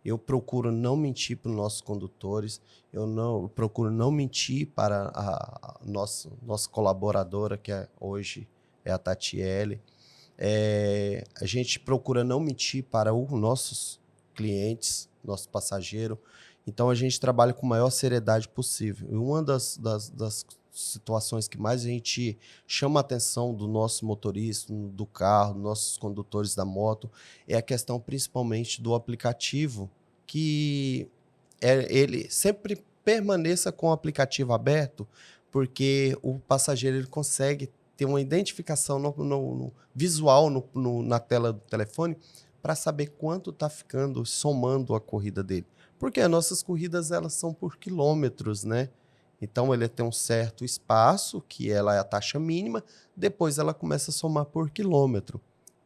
eu procuro não mentir para os nossos condutores, eu procuro não mentir para a nossa colaboradora, que hoje é a Tatiele. A gente procura não mentir para os nossos clientes, nosso passageiro. Então, a gente trabalha com a maior seriedade possível. E uma das situações que mais a gente chama a atenção do nosso motorista, do carro, dos nossos condutores da moto, é a questão principalmente do aplicativo, que ele sempre permaneça com o aplicativo aberto, porque o passageiro ele consegue ter uma identificação no visual na tela do telefone para saber quanto está ficando, somando a corrida dele. Porque as nossas corridas elas são por quilômetros, né? Então, ele tem um certo espaço, que ela é a taxa mínima, depois ela começa a somar por quilômetro,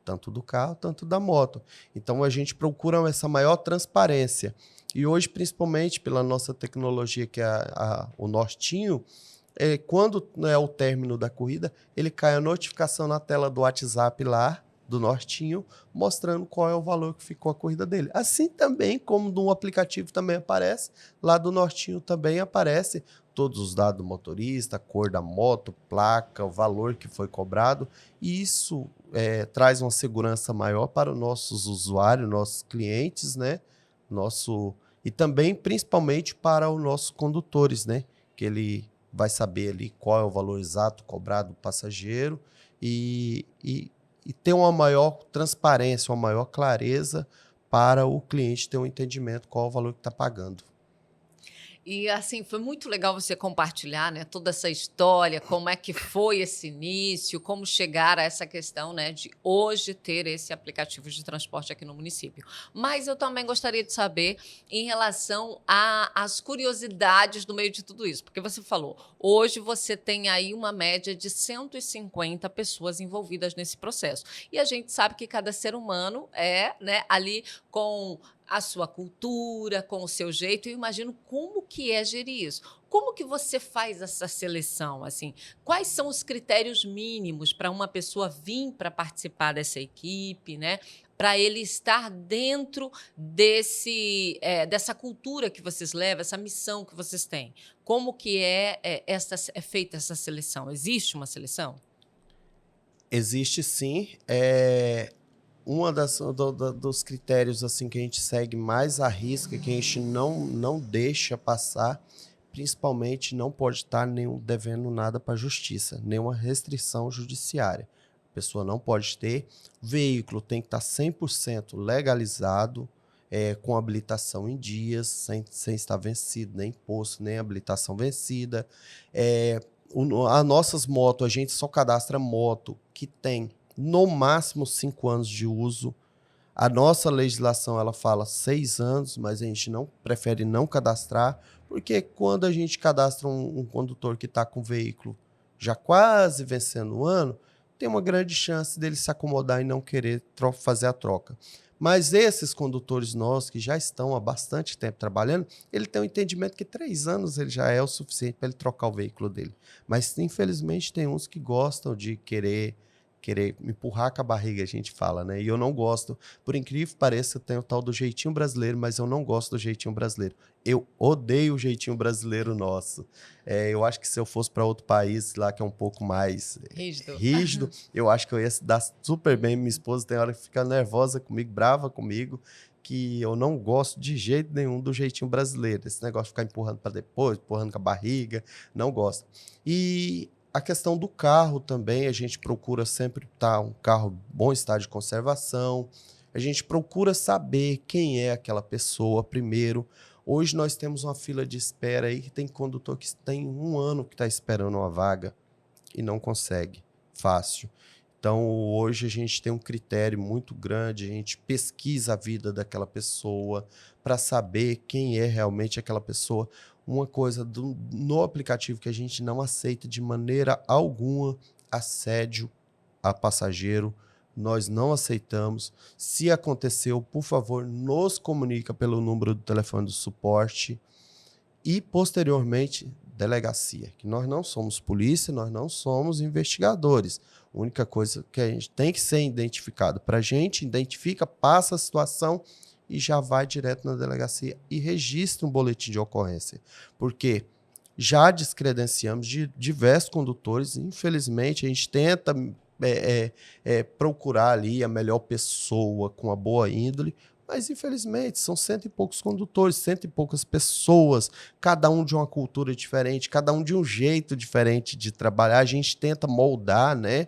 tanto do carro, tanto da moto. Então, a gente procura essa maior transparência. E hoje, principalmente pela nossa tecnologia, que é o Nortinho, quando é o término da corrida, ele cai a notificação na tela do WhatsApp lá, do Nortinho, mostrando qual é o valor que ficou a corrida dele. Assim também, como no aplicativo também aparece, lá do Nortinho também aparece todos os dados do motorista, a cor da moto, placa, o valor que foi cobrado, e isso traz uma segurança maior para os nossos usuários, nossos clientes, né? E também, principalmente, para os nossos condutores, né? Que ele vai saber ali qual é o valor exato cobrado do passageiro e ter uma maior transparência, uma maior clareza para o cliente ter um entendimento qual é o valor que está pagando. E assim, foi muito legal você compartilhar, né, toda essa história, como é que foi esse início, como chegar a essa questão, né, de hoje ter esse aplicativo de transporte aqui no município. Mas eu também gostaria de saber em relação às curiosidades do meio de tudo isso, porque você falou, hoje você tem aí uma média de 150 pessoas envolvidas nesse processo. E a gente sabe que cada ser humano é, né, ali com a sua cultura, com o seu jeito. Eu imagino como que é gerir isso. Como que você faz essa seleção? Assim, quais são os critérios mínimos para uma pessoa vir para participar dessa equipe, né? Para ele estar dentro dessa cultura que vocês levam, essa missão que vocês têm. Como que é feita essa seleção? Existe uma seleção? Existe sim. Uma dos critérios assim que a gente segue mais à risca, que a gente não deixa passar, principalmente não pode estar devendo nada para a justiça, nenhuma restrição judiciária. A pessoa não pode ter. O veículo tem que estar 100% legalizado, com habilitação em dias, sem estar vencido, nem imposto, nem habilitação vencida. As nossas motos, a gente só cadastra moto que tem no máximo 5 anos de uso. A nossa legislação ela fala 6 anos, mas a gente prefere não cadastrar, porque quando a gente cadastra um condutor que está com o veículo já quase vencendo o ano, tem uma grande chance dele se acomodar e não querer fazer a troca. Mas esses condutores nossos, que já estão há bastante tempo trabalhando, ele tem um entendimento que 3 anos ele já é o suficiente para ele trocar o veículo dele. Mas, infelizmente, tem uns que gostam de querer empurrar com a barriga, a gente fala, né? E eu não gosto. Por incrível que pareça, eu tenho o tal do jeitinho brasileiro, mas eu não gosto do jeitinho brasileiro. Eu odeio o jeitinho brasileiro nosso. Eu acho que se eu fosse para outro país lá que é um pouco mais rígido, eu acho que eu ia se dar super bem. Minha esposa tem hora que fica nervosa comigo, brava comigo, que eu não gosto de jeito nenhum do jeitinho brasileiro. Esse negócio de ficar empurrando para depois, empurrando com a barriga, não gosto. E a questão do carro também, a gente procura sempre estar um carro em bom estado de conservação. A gente procura saber quem é aquela pessoa primeiro. Hoje nós temos uma fila de espera aí que tem condutor que tem 1 ano que está esperando uma vaga e não consegue fácil. Então, hoje a gente tem um critério muito grande, a gente pesquisa a vida daquela pessoa para saber quem é realmente aquela pessoa. Uma coisa no aplicativo que a gente não aceita de maneira alguma, assédio a passageiro, nós não aceitamos. Se aconteceu, por favor, nos comunica pelo número do telefone do suporte e, posteriormente, delegacia, que nós não somos polícia, nós não somos investigadores. A única coisa que a gente tem que ser identificado para a gente, identifica, passa a situação e já vai direto na delegacia e registra um boletim de ocorrência. Porque já descredenciamos de diversos condutores, infelizmente a gente tenta procurar ali a melhor pessoa com a boa índole, mas infelizmente são 100 e poucos condutores, 100 e poucas pessoas, cada um de uma cultura diferente, cada um de um jeito diferente de trabalhar. A gente tenta moldar, né?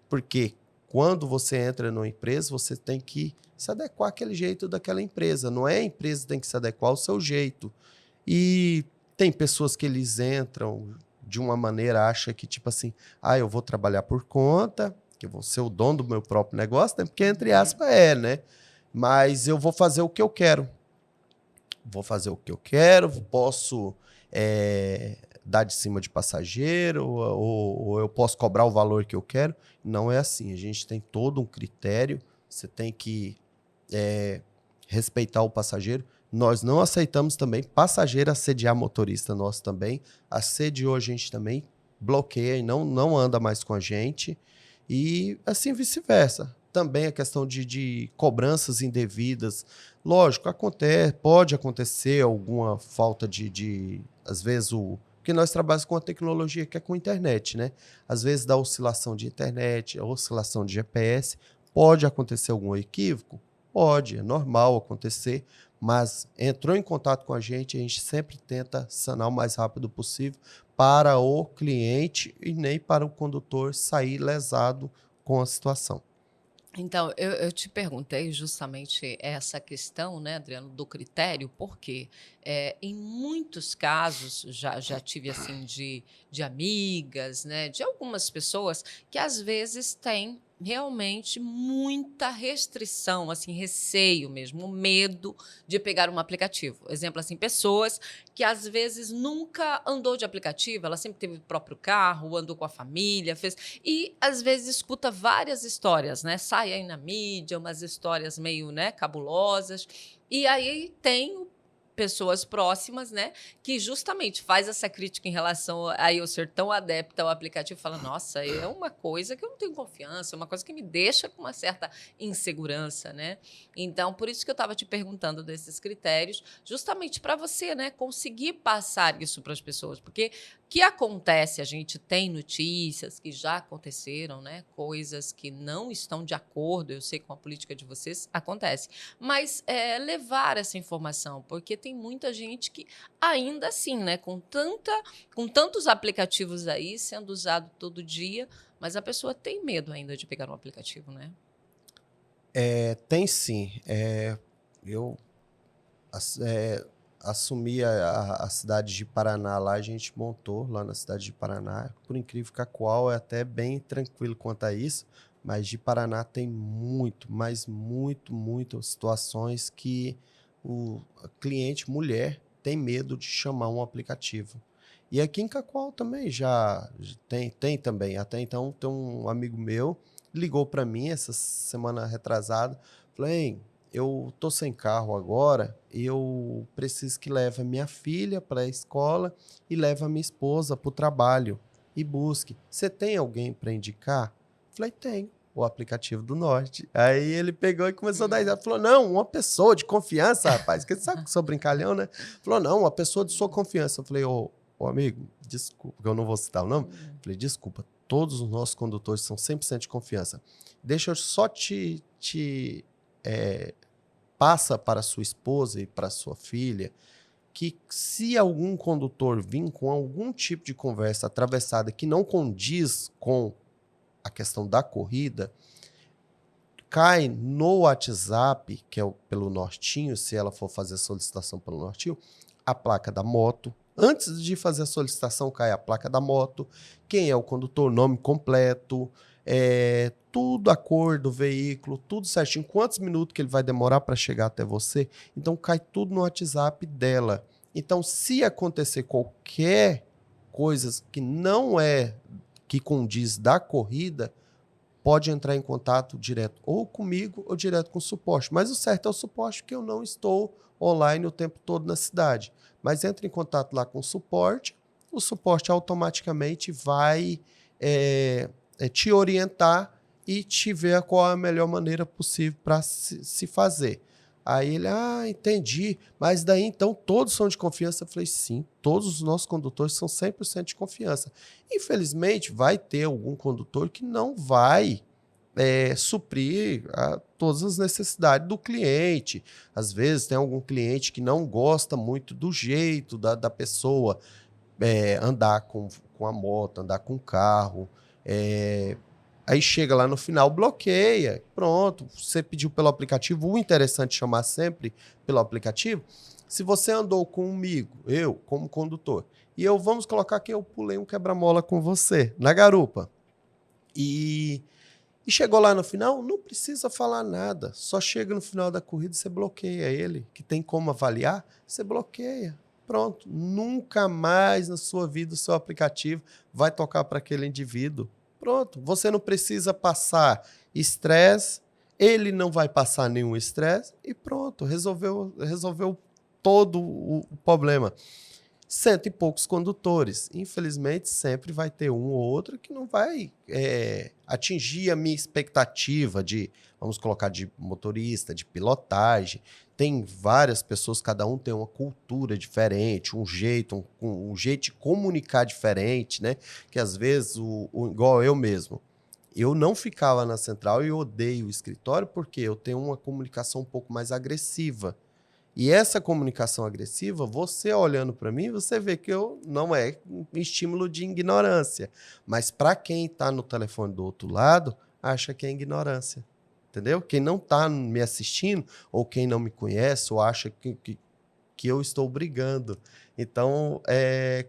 Porque quando você entra numa empresa, você tem que se adequar àquele jeito daquela empresa. Não é a empresa que tem que se adequar ao seu jeito. E tem pessoas que eles entram de uma maneira, acha que tipo assim, eu vou trabalhar por conta, que eu vou ser o dono do meu próprio negócio, né? Porque entre aspas né? Mas eu vou fazer o que eu quero. vou fazer o que eu quero, posso dar de cima de passageiro, ou eu posso cobrar o valor que eu quero. Não é assim. A gente tem todo um critério. Você tem que respeitar o passageiro. Nós não aceitamos também passageiro assediar motorista nosso também. Assediou a gente também, bloqueia e não anda mais com a gente. E assim vice-versa. Também a questão de cobranças indevidas. Lógico, pode acontecer alguma falta às vezes, porque nós trabalhamos com a tecnologia que é com a internet, né? Às vezes dá oscilação de internet, oscilação de GPS. Pode acontecer algum equívoco? Pode, é normal acontecer, mas entrou em contato com a gente sempre tenta sanar o mais rápido possível para o cliente e nem para o condutor sair lesado com a situação. Então, eu te perguntei justamente essa questão, né, Adriano, do critério, porque em muitos casos já tive assim de amigas, né, de algumas pessoas que às vezes têm realmente muita restrição, assim, receio mesmo, medo de pegar um aplicativo. Exemplo assim, pessoas que às vezes nunca andou de aplicativo, ela sempre teve o próprio carro, andou com a família, fez e às vezes escuta várias histórias, né? Sai aí na mídia, umas histórias meio, né, cabulosas. E aí tem pessoas próximas, né, que justamente faz essa crítica em relação a eu ser tão adepta ao aplicativo, fala, nossa, é uma coisa que eu não tenho confiança, é uma coisa que me deixa com uma certa insegurança, né? Então, por isso que eu estava te perguntando desses critérios, justamente para você, né, conseguir passar isso para as pessoas, porque que acontece, a gente tem notícias que já aconteceram, né? Coisas que não estão de acordo, eu sei, com a política de vocês, acontece. Mas levar essa informação, porque tem muita gente que ainda assim, né? Com tantos aplicativos aí sendo usado todo dia, mas a pessoa tem medo ainda de pegar um aplicativo, né? Tem sim. Eu assumi a cidade de Paraná lá, a gente montou lá na cidade de Paraná. Por incrível que a qual é até bem tranquilo quanto a isso, mas de Paraná tem muito, mas muitas situações que o cliente mulher tem medo de chamar um aplicativo. E aqui em Cacoal também tem também. Até então tem um amigo meu ligou para mim essa semana retrasada, falou: "Hein, eu tô sem carro agora, eu preciso que leve a minha filha para a escola e leve a minha esposa para o trabalho e busque. Você tem alguém para indicar?" Falei: "Tenho, o aplicativo do Norte." Aí ele pegou e começou a dar risada. Falou: "Não, uma pessoa de confiança, rapaz." Porque você sabe que eu sou brincalhão, né? Falou: "Não, uma pessoa de sua confiança." Eu falei: ô amigo, desculpa, porque eu não vou citar o nome. Falei: "Desculpa, todos os nossos condutores são 100% de confiança. Deixa eu só passa para sua esposa e para sua filha que se algum condutor vir com algum tipo de conversa atravessada que não condiz com a questão da corrida, cai no WhatsApp, que é pelo Nortinho, se ela for fazer a solicitação pelo Nortinho, a placa da moto. Antes de fazer a solicitação, cai a placa da moto, quem é o condutor, nome completo, tudo, a cor do veículo, tudo certinho, quantos minutos que ele vai demorar para chegar até você. Então, cai tudo no WhatsApp dela. Então, se acontecer qualquer coisa que não que condiz da corrida, pode entrar em contato direto ou comigo ou direto com o suporte. Mas o certo é o suporte, porque eu não estou online o tempo todo na cidade. Mas entre em contato lá com o suporte automaticamente vai te orientar e te ver qual é a melhor maneira possível para se fazer. Aí ele, entendi, mas daí então todos são de confiança? Eu falei, sim, todos os nossos condutores são 100% de confiança. Infelizmente, vai ter algum condutor que não vai suprir todas as necessidades do cliente. Às vezes tem algum cliente que não gosta muito do jeito da pessoa andar com a moto, andar com o carro. Aí chega lá no final, bloqueia, pronto, você pediu pelo aplicativo. O interessante é chamar sempre pelo aplicativo. Se você andou comigo, eu como condutor, e vamos colocar que eu pulei um quebra-mola com você na garupa, e E chegou lá no final, não precisa falar nada. Só chega no final da corrida, você bloqueia ele. Que tem como avaliar, você bloqueia. Pronto. Nunca mais na sua vida o seu aplicativo vai tocar para aquele indivíduo. Pronto. Você não precisa passar estresse, ele não vai passar nenhum estresse e pronto. Resolveu todo o problema. 100 e poucos condutores. Infelizmente, sempre vai ter um ou outro que não vai atingir a minha expectativa de, vamos colocar, de motorista, de pilotagem. Tem várias pessoas, cada um tem uma cultura diferente, um jeito de comunicar diferente, né? Que às vezes, igual eu mesmo, eu não ficava na central e eu odeio o escritório porque eu tenho uma comunicação um pouco mais agressiva. E essa comunicação agressiva, você olhando para mim, você vê que eu não é um estímulo de ignorância. Mas para quem está no telefone do outro lado, acha que é ignorância. Entendeu? Quem não está me assistindo, ou quem não me conhece, ou acha que eu estou brigando. Então,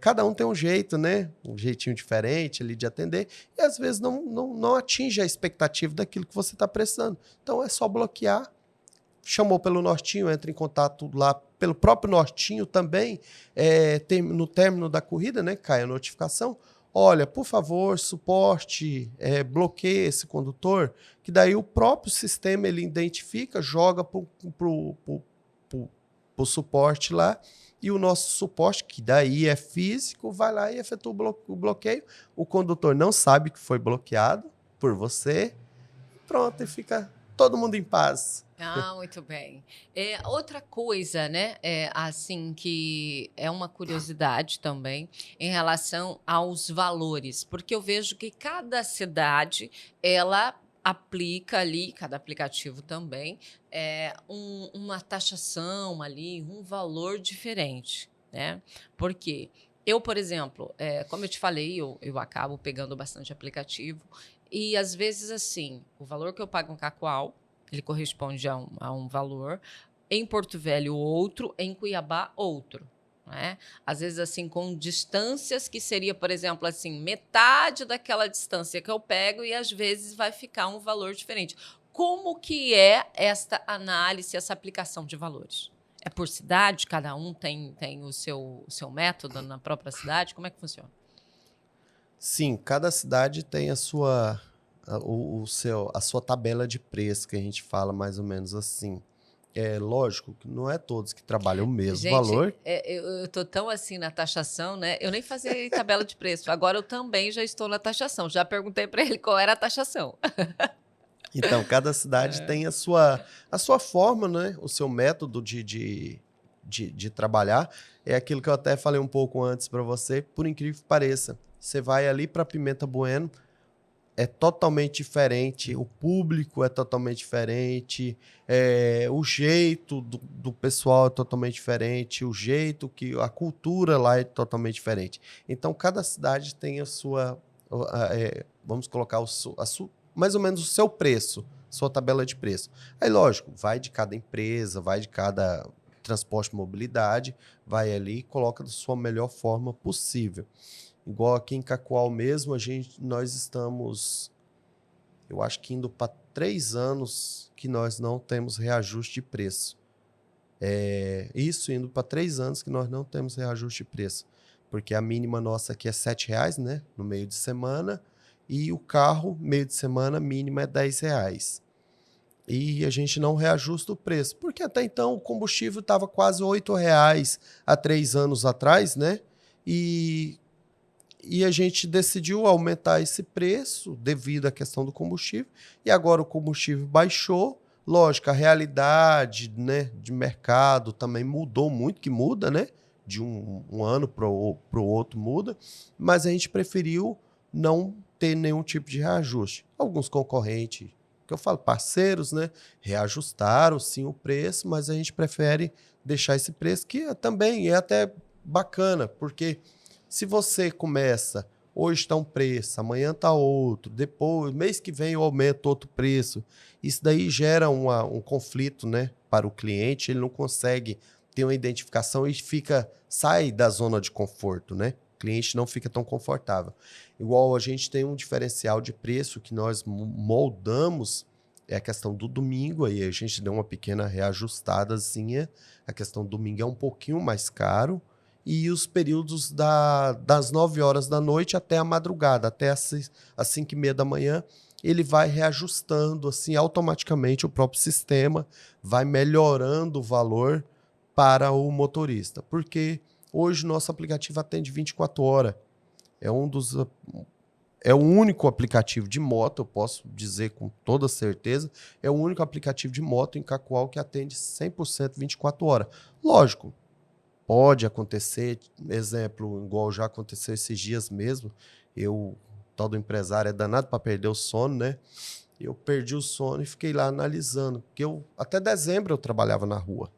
cada um tem um jeito, né? Um jeitinho diferente ali de atender. E às vezes não atinge a expectativa daquilo que você está precisando. Então, é só bloquear. Chamou pelo Nortinho, entra em contato lá pelo próprio Nortinho também, no término da corrida, né, cai a notificação, olha, por favor, suporte, bloqueie esse condutor, que daí o próprio sistema ele identifica, joga pro suporte lá, e o nosso suporte, que daí é físico, vai lá e efetua o bloqueio, o condutor não sabe que foi bloqueado por você, pronto, e fica todo mundo em paz. Ah, muito bem. Outra coisa, né, assim, que é uma curiosidade também em relação aos valores, porque eu vejo que cada cidade, ela aplica ali, cada aplicativo também, uma taxação ali, um valor diferente, né? Porque eu, por exemplo, como eu te falei, eu acabo pegando bastante aplicativo e, às vezes, assim, o valor que eu pago em Cacoal, ele corresponde a um valor. Em Porto Velho, outro. Em Cuiabá, outro. Né? Às vezes, assim, com distâncias que seria, por exemplo, assim, metade daquela distância que eu pego e, às vezes, vai ficar um valor diferente. Como que é esta análise, essa aplicação de valores? É por cidade? Cada um tem o seu método na própria cidade? Como é que funciona? Sim, cada cidade tem a sua tabela de preço, que a gente fala mais ou menos assim. É lógico que não é todos que trabalham o mesmo Gente, valor. eu tô tão assim na taxação, né? Eu nem fazia tabela de preço. Agora eu também já estou na taxação. Já perguntei para ele qual era a taxação. Então, cada cidade tem a sua forma, né? O seu método de trabalhar. É aquilo que eu até falei um pouco antes para você, por incrível que pareça. Você vai ali para Pimenta Bueno, é totalmente diferente, o público é totalmente diferente, o jeito do pessoal é totalmente diferente, o jeito que a cultura lá é totalmente diferente. Então, cada cidade tem a sua, vamos colocar mais ou menos o seu preço, sua tabela de preço. Aí, lógico, vai de cada empresa, vai de cada transporte e mobilidade, vai ali e coloca da sua melhor forma possível. Igual aqui em Cacoal mesmo, nós estamos, eu acho que indo para 3 anos que nós não temos reajuste de preço. Isso indo para 3 anos que nós não temos reajuste de preço. Porque a mínima nossa aqui é R$7, né? No meio de semana. E o carro, meio de semana, mínima é R$10. E a gente não reajusta o preço. Porque até então o combustível estava quase R$8 há 3 anos atrás, né? E a gente decidiu aumentar esse preço devido à questão do combustível. E agora o combustível baixou. Lógico, a realidade, né, de mercado também mudou muito, que muda, né? De um ano para o outro muda. Mas a gente preferiu não ter nenhum tipo de reajuste. Alguns concorrentes, que eu falo, parceiros, né, reajustaram sim o preço, mas a gente prefere deixar esse preço, que também é até bacana, porque se você começa, hoje está um preço, amanhã está outro, depois, mês que vem eu aumento outro preço, isso daí gera um conflito, né, para o cliente, ele não consegue ter uma identificação e sai da zona de conforto, né? cliente não fica tão confortável. Igual a gente tem um diferencial de preço que nós moldamos, é a questão do domingo, aí a gente deu uma pequena reajustadazinha, a questão do domingo é um pouquinho mais caro, e os períodos das 9 horas da noite até a madrugada, até as 5h30 da manhã, ele vai reajustando assim automaticamente, o próprio sistema vai melhorando o valor para o motorista, porque hoje nosso aplicativo atende 24 horas. É o único aplicativo de moto, eu posso dizer com toda certeza, é o único aplicativo de moto em Cacoal que atende 100% 24 horas. Lógico, pode acontecer, exemplo, igual já aconteceu esses dias mesmo, o tal do empresário é danado para perder o sono, né? Eu perdi o sono e fiquei lá analisando, porque até dezembro eu trabalhava na rua.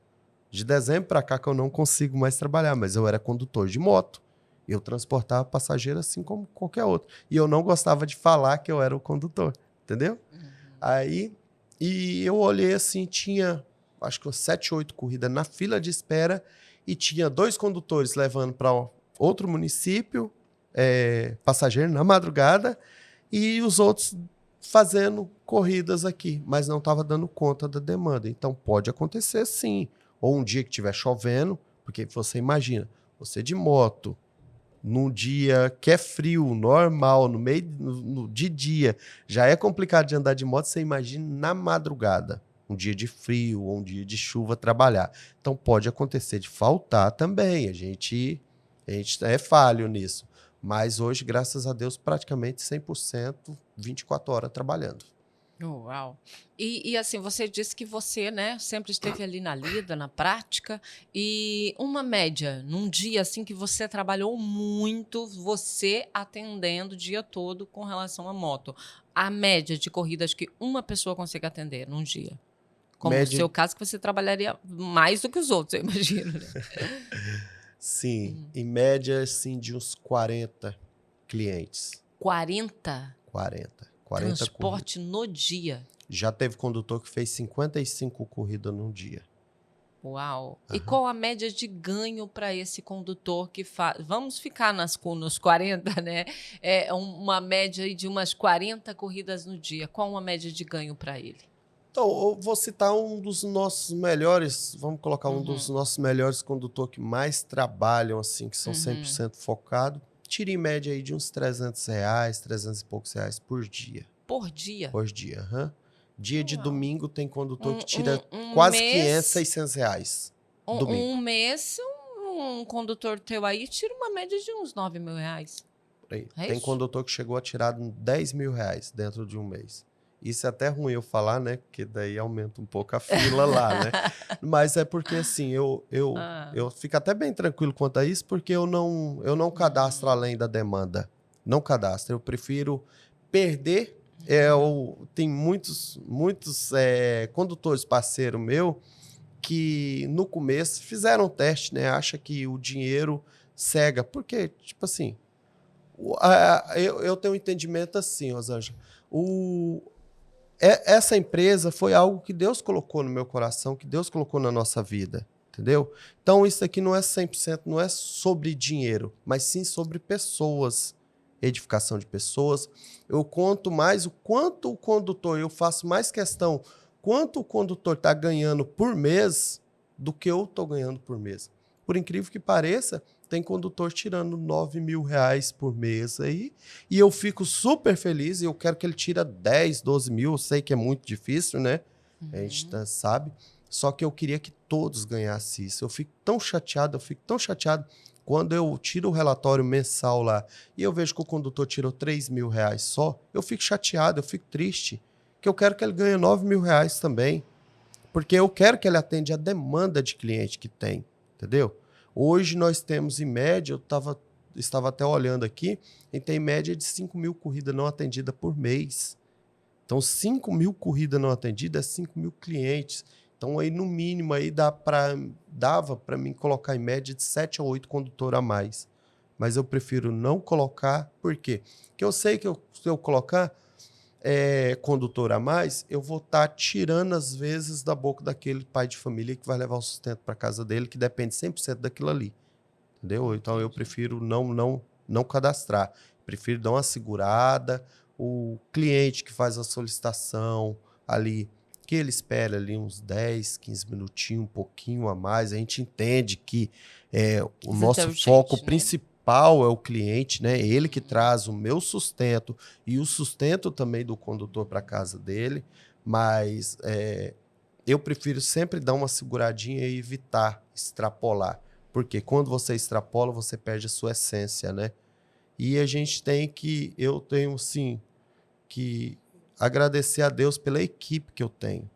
De dezembro para cá que eu não consigo mais trabalhar, mas eu era condutor de moto. Eu transportava passageiro assim como qualquer outro. E eu não gostava de falar que eu era o condutor, entendeu? Aí, e eu olhei assim, tinha acho que umas 7, 8 corridas na fila de espera e tinha 2 condutores levando para outro município, passageiro na madrugada, e os outros fazendo corridas aqui, mas não estava dando conta da demanda. Então pode acontecer sim. Ou um dia que estiver chovendo, porque você imagina, você de moto, num dia que é frio, normal, no meio de dia, já é complicado de andar de moto, você imagina na madrugada, um dia de frio ou um dia de chuva trabalhar. Então pode acontecer de faltar também, a gente é falho nisso. Mas hoje, graças a Deus, praticamente 100%, 24 horas trabalhando. Uau! E assim, você disse que você, né, sempre esteve ali na lida, na prática, e uma média, num dia assim que você trabalhou muito, você atendendo o dia todo com relação à moto. A média de corridas que uma pessoa consegue atender num dia. Como no Média, seu caso, que você trabalharia mais do que os outros, eu imagino, né? sim, em média, assim, de uns 40 clientes. 40 40 corridas. transporte no dia. Já teve condutor que fez 55 corridas num dia. Uau! E Aham. qual a média de ganho para esse condutor que faz? Vamos ficar nos 40, né? Uma média aí de umas 40 corridas no dia. Qual uma média de ganho para ele? Então, eu vou citar um dos nossos melhores, vamos colocar um dos Uhum, nossos melhores condutores que mais trabalham, assim, que são uhum. 100% focados. Tira em média aí de uns R$ 300, 300 e poucos reais por dia. Por dia? Por dia, aham. Dia de Uau! domingo tem condutor que Um, tira um, um quase 500, mês, R$ 600. um, Domingo. um mês, um condutor teu aí tira uma média de uns R$ 9.000. Por aí. É Tem isso? condutor que chegou a tirar R$ 10.000 dentro de um mês. Isso é até ruim eu falar, né? Porque daí aumenta um pouco a fila lá, né? Mas é porque assim, Ah, eu fico até bem tranquilo quanto a isso, porque eu não cadastro uhum, além da demanda. Não cadastro. Eu prefiro perder. uhum. Tem muitos condutores parceiro meu que no começo fizeram um teste, né? Acha que o dinheiro cega. Porque, tipo assim, eu tenho um entendimento assim, Rosângela. Essa empresa foi algo que Deus colocou no meu coração, que Deus colocou na nossa vida, entendeu? Então, isso aqui não é 100%, não é sobre dinheiro, mas sim sobre pessoas, edificação de pessoas. Eu conto mais o quanto o condutor, eu faço mais questão quanto o condutor está ganhando por mês do que eu estou ganhando por mês. Por incrível que pareça, tem condutor tirando R$ 9.000 por mês aí, e eu fico super feliz, e eu quero que ele tire 10, 12 mil, eu sei que é muito difícil, né? A gente sabe, só que eu queria que todos ganhassem isso. Eu fico tão chateado quando eu tiro o relatório mensal lá e eu vejo que o condutor tirou R$ 3.000 só, eu fico chateado, eu fico triste, que eu quero que ele ganhe R$ 9.000 também, porque eu quero que ele atenda a demanda de cliente que tem, entendeu? Hoje nós temos em média, estava até olhando aqui, e tem média de 5.000 corridas não atendidas por mês. Então, 5.000 corridas não atendidas é 5.000 clientes. Então, aí no mínimo aí dava para mim colocar em média de 7 a 8 condutores a mais. Mas eu prefiro não colocar, por quê? Porque eu sei que se eu colocar condutor a mais, eu vou estar tirando, às vezes, da boca daquele pai de família que vai levar o sustento para casa dele, que depende 100% daquilo ali. Entendeu? Então eu Entendi. prefiro não não cadastrar. Prefiro dar uma segurada. O cliente que faz a solicitação ali, que ele espera ali uns 10, 15 minutinhos, um pouquinho a mais. A gente entende que o nosso foco principal é o cliente, né? Ele que traz o meu sustento e o sustento também do condutor para casa dele, mas eu prefiro sempre dar uma seguradinha e evitar extrapolar, porque quando você extrapola, você perde a sua essência, né? E eu tenho sim que agradecer a Deus pela equipe que eu tenho.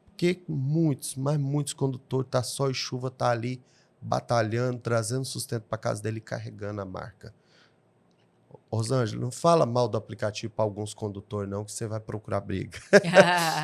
Porque muitos condutores, tá sol e chuva, tá ali batalhando, trazendo sustento para casa dele e carregando a marca. Rosângela, não fala mal do aplicativo para alguns condutores, não, que você vai procurar briga.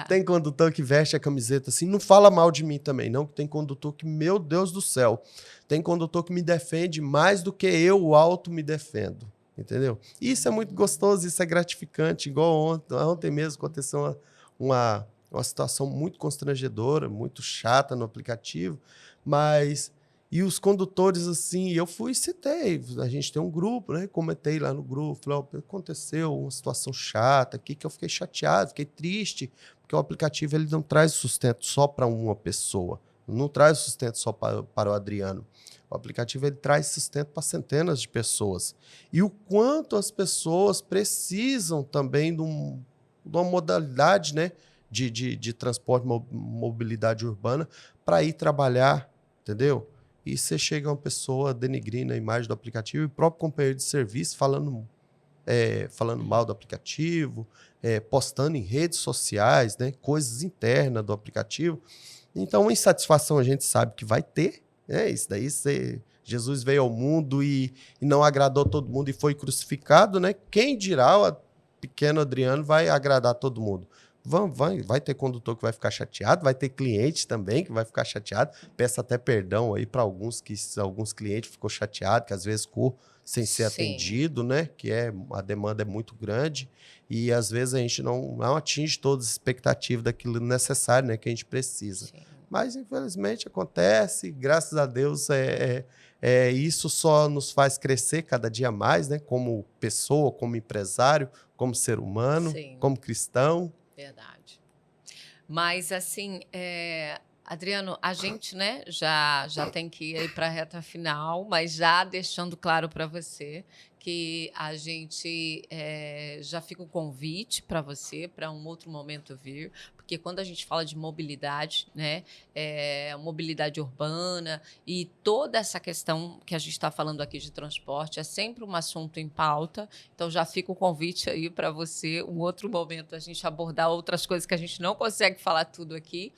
Tem condutor que veste a camiseta assim, não fala mal de mim também, não, que tem condutor que, meu Deus do céu, tem condutor que me defende mais do que eu, o auto, me defendo. Entendeu? Isso é muito gostoso, isso é gratificante. Igual ontem mesmo aconteceu uma situação muito constrangedora, muito chata no aplicativo, mas... E os condutores, assim, eu fui e citei, a gente tem um grupo, né? Comentei lá no grupo, falei, aconteceu uma situação chata aqui, que eu fiquei chateado, fiquei triste, porque o aplicativo ele não traz sustento só para uma pessoa, não traz sustento só para o Adriano. O aplicativo ele traz sustento para centenas de pessoas. E o quanto as pessoas precisam também de uma modalidade, né, de transporte, mobilidade urbana, para ir trabalhar, entendeu? E você chega uma pessoa denigrindo a imagem do aplicativo e o próprio companheiro de serviço falando mal do aplicativo, postando em redes sociais, né, coisas internas do aplicativo. Então, uma insatisfação a gente sabe que vai ter. Isso daí, Jesus veio ao mundo e não agradou todo mundo e foi crucificado, né? Quem dirá o pequeno Adriano vai agradar todo mundo? Vai ter condutor que vai ficar chateado, vai ter cliente também que vai ficar chateado. Peço até perdão aí para alguns clientes ficou chateado, que às vezes ficou sem ser atendido, né? Que a demanda é muito grande e às vezes a gente não atinge todas as expectativas daquilo necessário, né? Que a gente precisa. Sim. Mas, infelizmente, acontece. Graças a Deus, isso só nos faz crescer cada dia mais, né? Como pessoa, como empresário, como ser humano, sim, como cristão. Verdade. Mas, assim, Adriano, a gente, né, já tem que ir para a reta final, mas já deixando claro para você que a gente já fica o convite para você, para um outro momento vir, porque quando a gente fala de mobilidade, né, mobilidade urbana e toda essa questão que a gente está falando aqui de transporte é sempre um assunto em pauta, então já fica o convite aí para você, um outro momento a gente abordar outras coisas que a gente não consegue falar tudo aqui,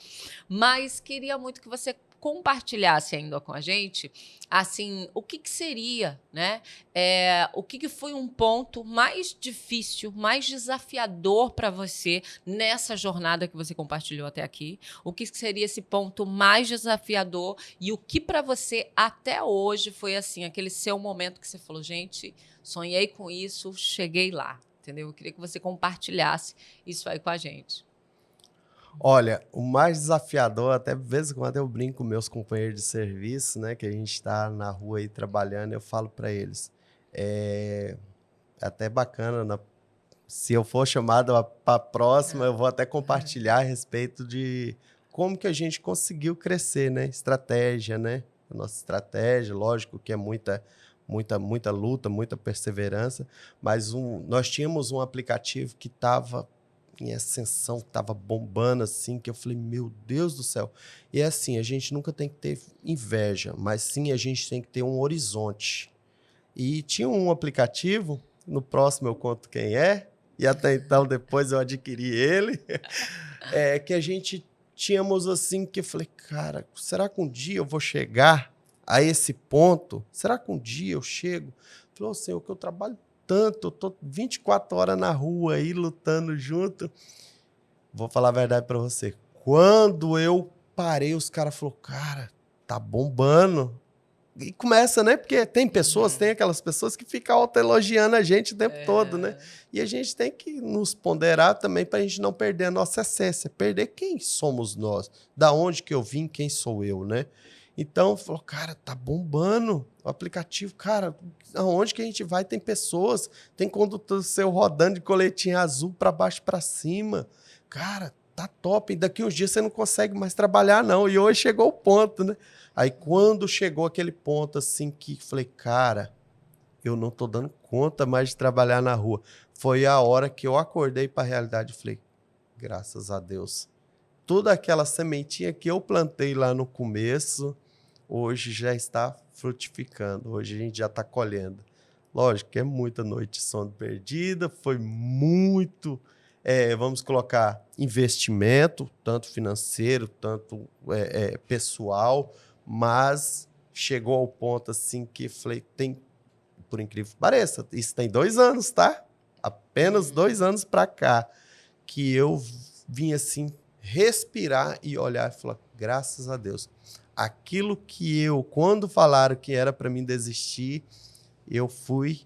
mas queria muito que você compartilhasse ainda com a gente, assim, o que seria, né? O que foi um ponto mais difícil, mais desafiador para você nessa jornada que você compartilhou até aqui? O que seria esse ponto mais desafiador e o que para você até hoje foi assim, aquele seu momento que você falou, gente, sonhei com isso, cheguei lá, entendeu? Eu queria que você compartilhasse isso aí com a gente. Olha, o mais desafiador, até de vez em quando eu brinco com meus companheiros de serviço, né, que a gente está na rua aí trabalhando, eu falo para eles, é até bacana, se eu for chamado para a próxima, eu vou até compartilhar a respeito de como que a gente conseguiu crescer, né, estratégia, né, a nossa estratégia, lógico que é muita luta, muita perseverança, mas nós tínhamos um aplicativo que estava em ascensão, estava bombando assim, que eu falei, meu Deus do céu. E é assim, a gente nunca tem que ter inveja, mas sim a gente tem que ter um horizonte. E tinha um aplicativo, no próximo eu conto quem é, e até então depois eu adquiri ele, que a gente tínhamos assim, que eu falei, cara, será que um dia eu vou chegar a esse ponto? Será que um dia eu chego? Falou, Senhor, que eu trabalho tanto, eu tô 24 horas na rua aí, lutando junto. Vou falar a verdade para você. Quando eu parei, os caras falaram, cara, tá bombando. E começa, né? Porque tem pessoas, tem aquelas pessoas que ficam autoelogiando a gente o tempo todo, né? E a gente tem que nos ponderar também para a gente não perder a nossa essência, perder quem somos nós, da onde que eu vim, quem sou eu, né? Então, falou, cara, tá bombando o aplicativo. Cara, aonde que a gente vai? Tem pessoas, tem condutor seu rodando de coletinha azul para baixo para cima. Cara, tá top. E daqui uns dias você não consegue mais trabalhar, não. E hoje chegou o ponto, né? Aí, quando chegou aquele ponto, assim, que falei, cara, eu não tô dando conta mais de trabalhar na rua. Foi a hora que eu acordei para a realidade e falei, graças a Deus. Toda aquela sementinha que eu plantei lá no começo, hoje já está frutificando. Hoje a gente já está colhendo. Lógico que é muita noite de sono perdida, foi muito, vamos colocar, investimento, tanto financeiro, tanto pessoal, mas chegou ao ponto assim que falei, por incrível que pareça, isso tem 2 anos, tá? Apenas 2 anos para cá, que eu vim assim, respirar e olhar e falar, graças a Deus. Aquilo que quando falaram que era para mim desistir, eu fui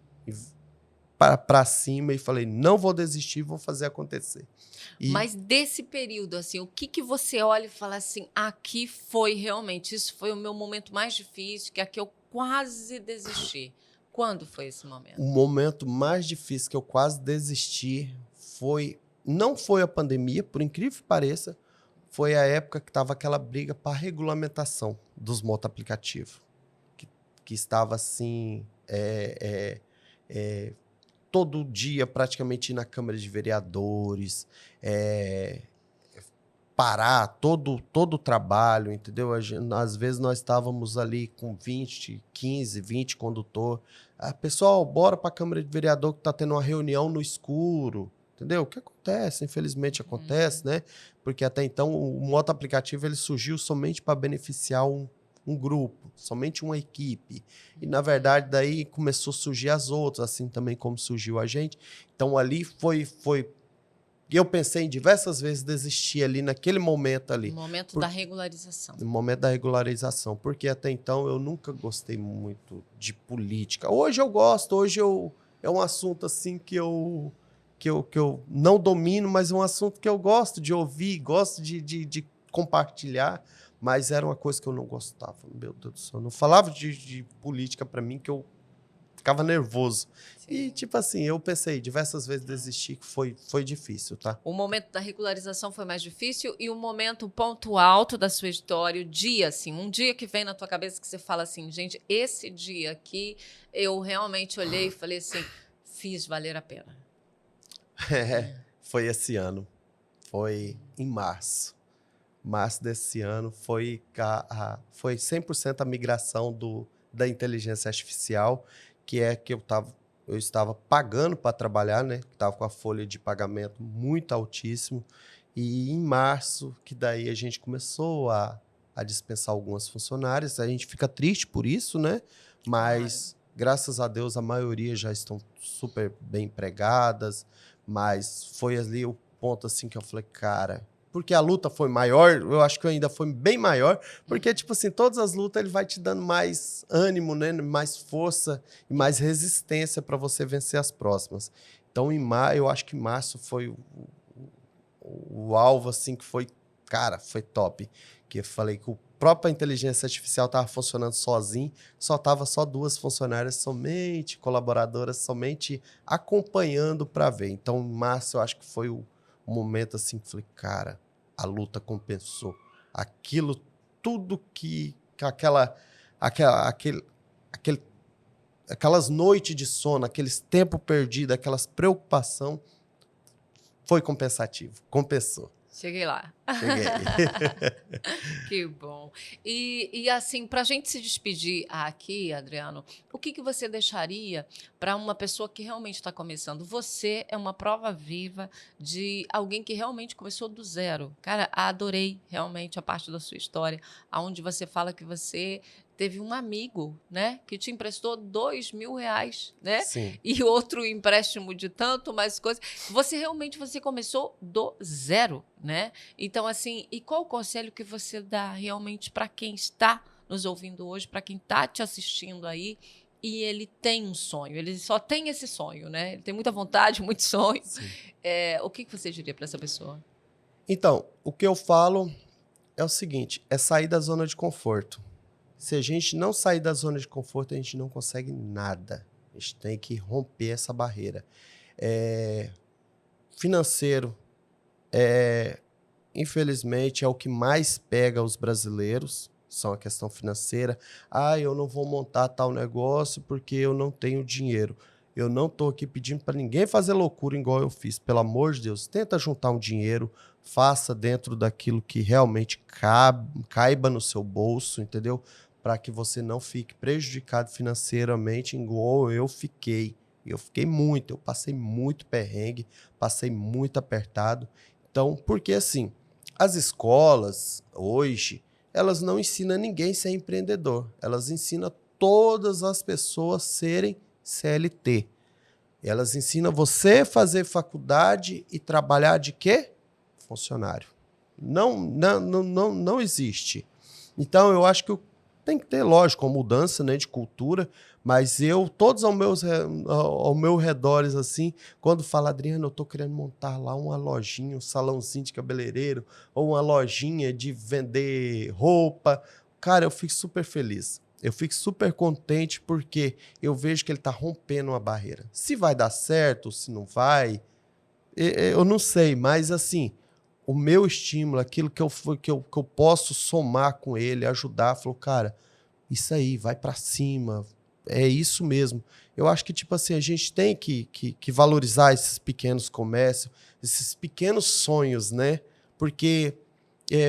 para cima e falei, não vou desistir, vou fazer acontecer. Mas desse período, assim, o que você olha e fala assim, aqui foi realmente, isso foi o meu momento mais difícil, que aqui eu quase desisti. Quando foi esse momento? O momento mais difícil que eu quase desisti não foi a pandemia, por incrível que pareça, foi a época que estava aquela briga para regulamentação dos motoaplicativos, que estava assim, todo dia praticamente ir na Câmara de Vereadores, parar todo o trabalho, entendeu? Às vezes nós estávamos ali com 20 condutor. Pessoal, bora para a Câmara de Vereador que está tendo uma reunião no escuro, entendeu? O que acontece? Infelizmente acontece, né? Porque até então o moto aplicativo ele surgiu somente para beneficiar um grupo, somente uma equipe. E, na verdade, daí começou a surgir as outras, assim também como surgiu a gente. Então, ali foi e eu pensei em diversas vezes desistir ali naquele momento ali. No momento da regularização. No momento da regularização. Porque até então eu nunca gostei muito de política. Hoje eu gosto, é um assunto assim que eu não domino, mas é um assunto que eu gosto de ouvir, gosto de compartilhar. Mas era uma coisa que eu não gostava. Meu Deus do céu. Não falava de política para mim que eu ficava nervoso. Sim. E, tipo assim, eu pensei diversas vezes desistir, que foi difícil, tá? O momento da regularização foi mais difícil e o momento, o ponto alto da sua história, o dia, assim, um dia que vem na tua cabeça que você fala assim, gente, esse dia aqui eu realmente olhei e falei assim, fiz valer a pena. Foi esse ano. Foi em março. Março desse ano foi 100% a migração da inteligência artificial, que eu estava pagando para trabalhar, né? Estava com a folha de pagamento muito altíssimo. E em março, que daí a gente começou a dispensar algumas funcionárias. A gente fica triste por isso, né? Mas, graças a Deus, a maioria já estão super bem empregadas. Mas foi ali o ponto assim que eu falei, cara... Porque a luta foi maior, eu acho que ainda foi bem maior, porque, tipo assim, todas as lutas ele vai te dando mais ânimo, né? Mais força e mais resistência para você vencer as próximas. Então, eu acho que março foi o alvo, assim, que foi, cara, foi top. Que eu falei que a própria inteligência artificial estava funcionando sozinho, só 2 funcionárias somente, colaboradoras somente acompanhando para ver. Então, março eu acho que foi o momento, assim, que falei, cara, a luta compensou. Aquilo, tudo aquelas noites de sono, aqueles tempos perdidos, aquelas preocupações, foi compensativo. Compensou. Cheguei lá. Cheguei. Que bom. E assim, para a gente se despedir aqui, Adriano, o que você deixaria para uma pessoa que realmente está começando? Você é uma prova viva de alguém que realmente começou do zero. Cara, adorei realmente a parte da sua história, onde você fala que você teve um amigo, né, que te emprestou R$2.000, né? Sim. E outro empréstimo de tanto, mais coisas. Você começou do zero, né? Então, assim, e qual o conselho que você dá realmente para quem está nos ouvindo hoje, para quem está te assistindo aí e ele tem um sonho, ele só tem esse sonho, né? Ele tem muita vontade, muito sonho. O que você diria para essa pessoa? Então, o que eu falo é o seguinte, é sair da zona de conforto. Se a gente não sair da zona de conforto, a gente não consegue nada. A gente tem que romper essa barreira. Financeiro, infelizmente, é o que mais pega os brasileiros, são a questão financeira. Eu não vou montar tal negócio porque eu não tenho dinheiro. Eu não estou aqui pedindo para ninguém fazer loucura igual eu fiz. Pelo amor de Deus, tenta juntar um dinheiro, faça dentro daquilo que realmente caiba no seu bolso, entendeu? Para que você não fique prejudicado financeiramente igual eu fiquei. Eu fiquei muito, eu passei muito perrengue, passei muito apertado. Então, porque assim, as escolas hoje, elas não ensinam ninguém a ser empreendedor. Elas ensinam todas as pessoas a serem CLT. Elas ensinam você a fazer faculdade e trabalhar de quê? Funcionário. Não existe. Então, eu acho que tem que ter, lógico, uma mudança, né, de cultura, mas todos ao meu redor, assim, quando fala, Adriano, eu tô querendo montar lá uma lojinha, um salãozinho de cabeleireiro, ou uma lojinha de vender roupa, cara, eu fico super feliz. Eu fico super contente porque eu vejo que ele está rompendo uma barreira. Se vai dar certo, se não vai, eu não sei, mas assim, o meu estímulo, aquilo que eu posso somar com ele, ajudar, falou, cara, isso aí, vai para cima, é isso mesmo. Eu acho que, tipo assim, a gente tem que valorizar esses pequenos comércios, esses pequenos sonhos, né? Porque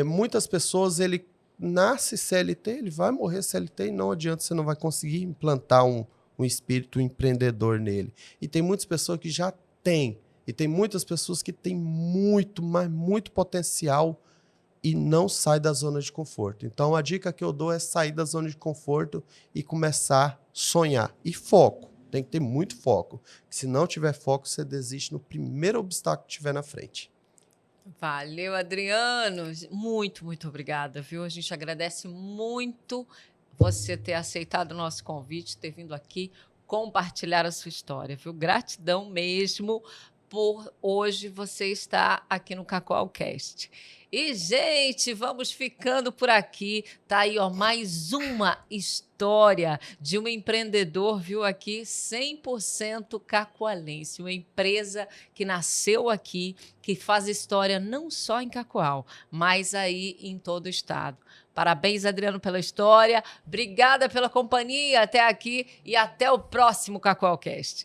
muitas pessoas, ele nasce CLT, ele vai morrer CLT e não adianta, você não vai conseguir implantar um espírito empreendedor nele. E tem muitas pessoas que já têm, e tem muitas pessoas que têm muito, mas muito potencial e não sai da zona de conforto. Então, a dica que eu dou é sair da zona de conforto e começar a sonhar. E foco, tem que ter muito foco. Se não tiver foco, você desiste no primeiro obstáculo que tiver na frente. Valeu, Adriano. Muito, muito obrigada, viu? A gente agradece muito você ter aceitado o nosso convite, ter vindo aqui compartilhar a sua história, viu? Gratidão mesmo por hoje você estar aqui no CacauCast. E, gente, vamos ficando por aqui. Tá aí, ó, mais uma história de um empreendedor, viu, aqui, 100% cacoalense, uma empresa que nasceu aqui, que faz história não só em Cacoal, mas aí em todo o estado. Parabéns, Adriano, pela história. Obrigada pela companhia até aqui e até o próximo CacauCast.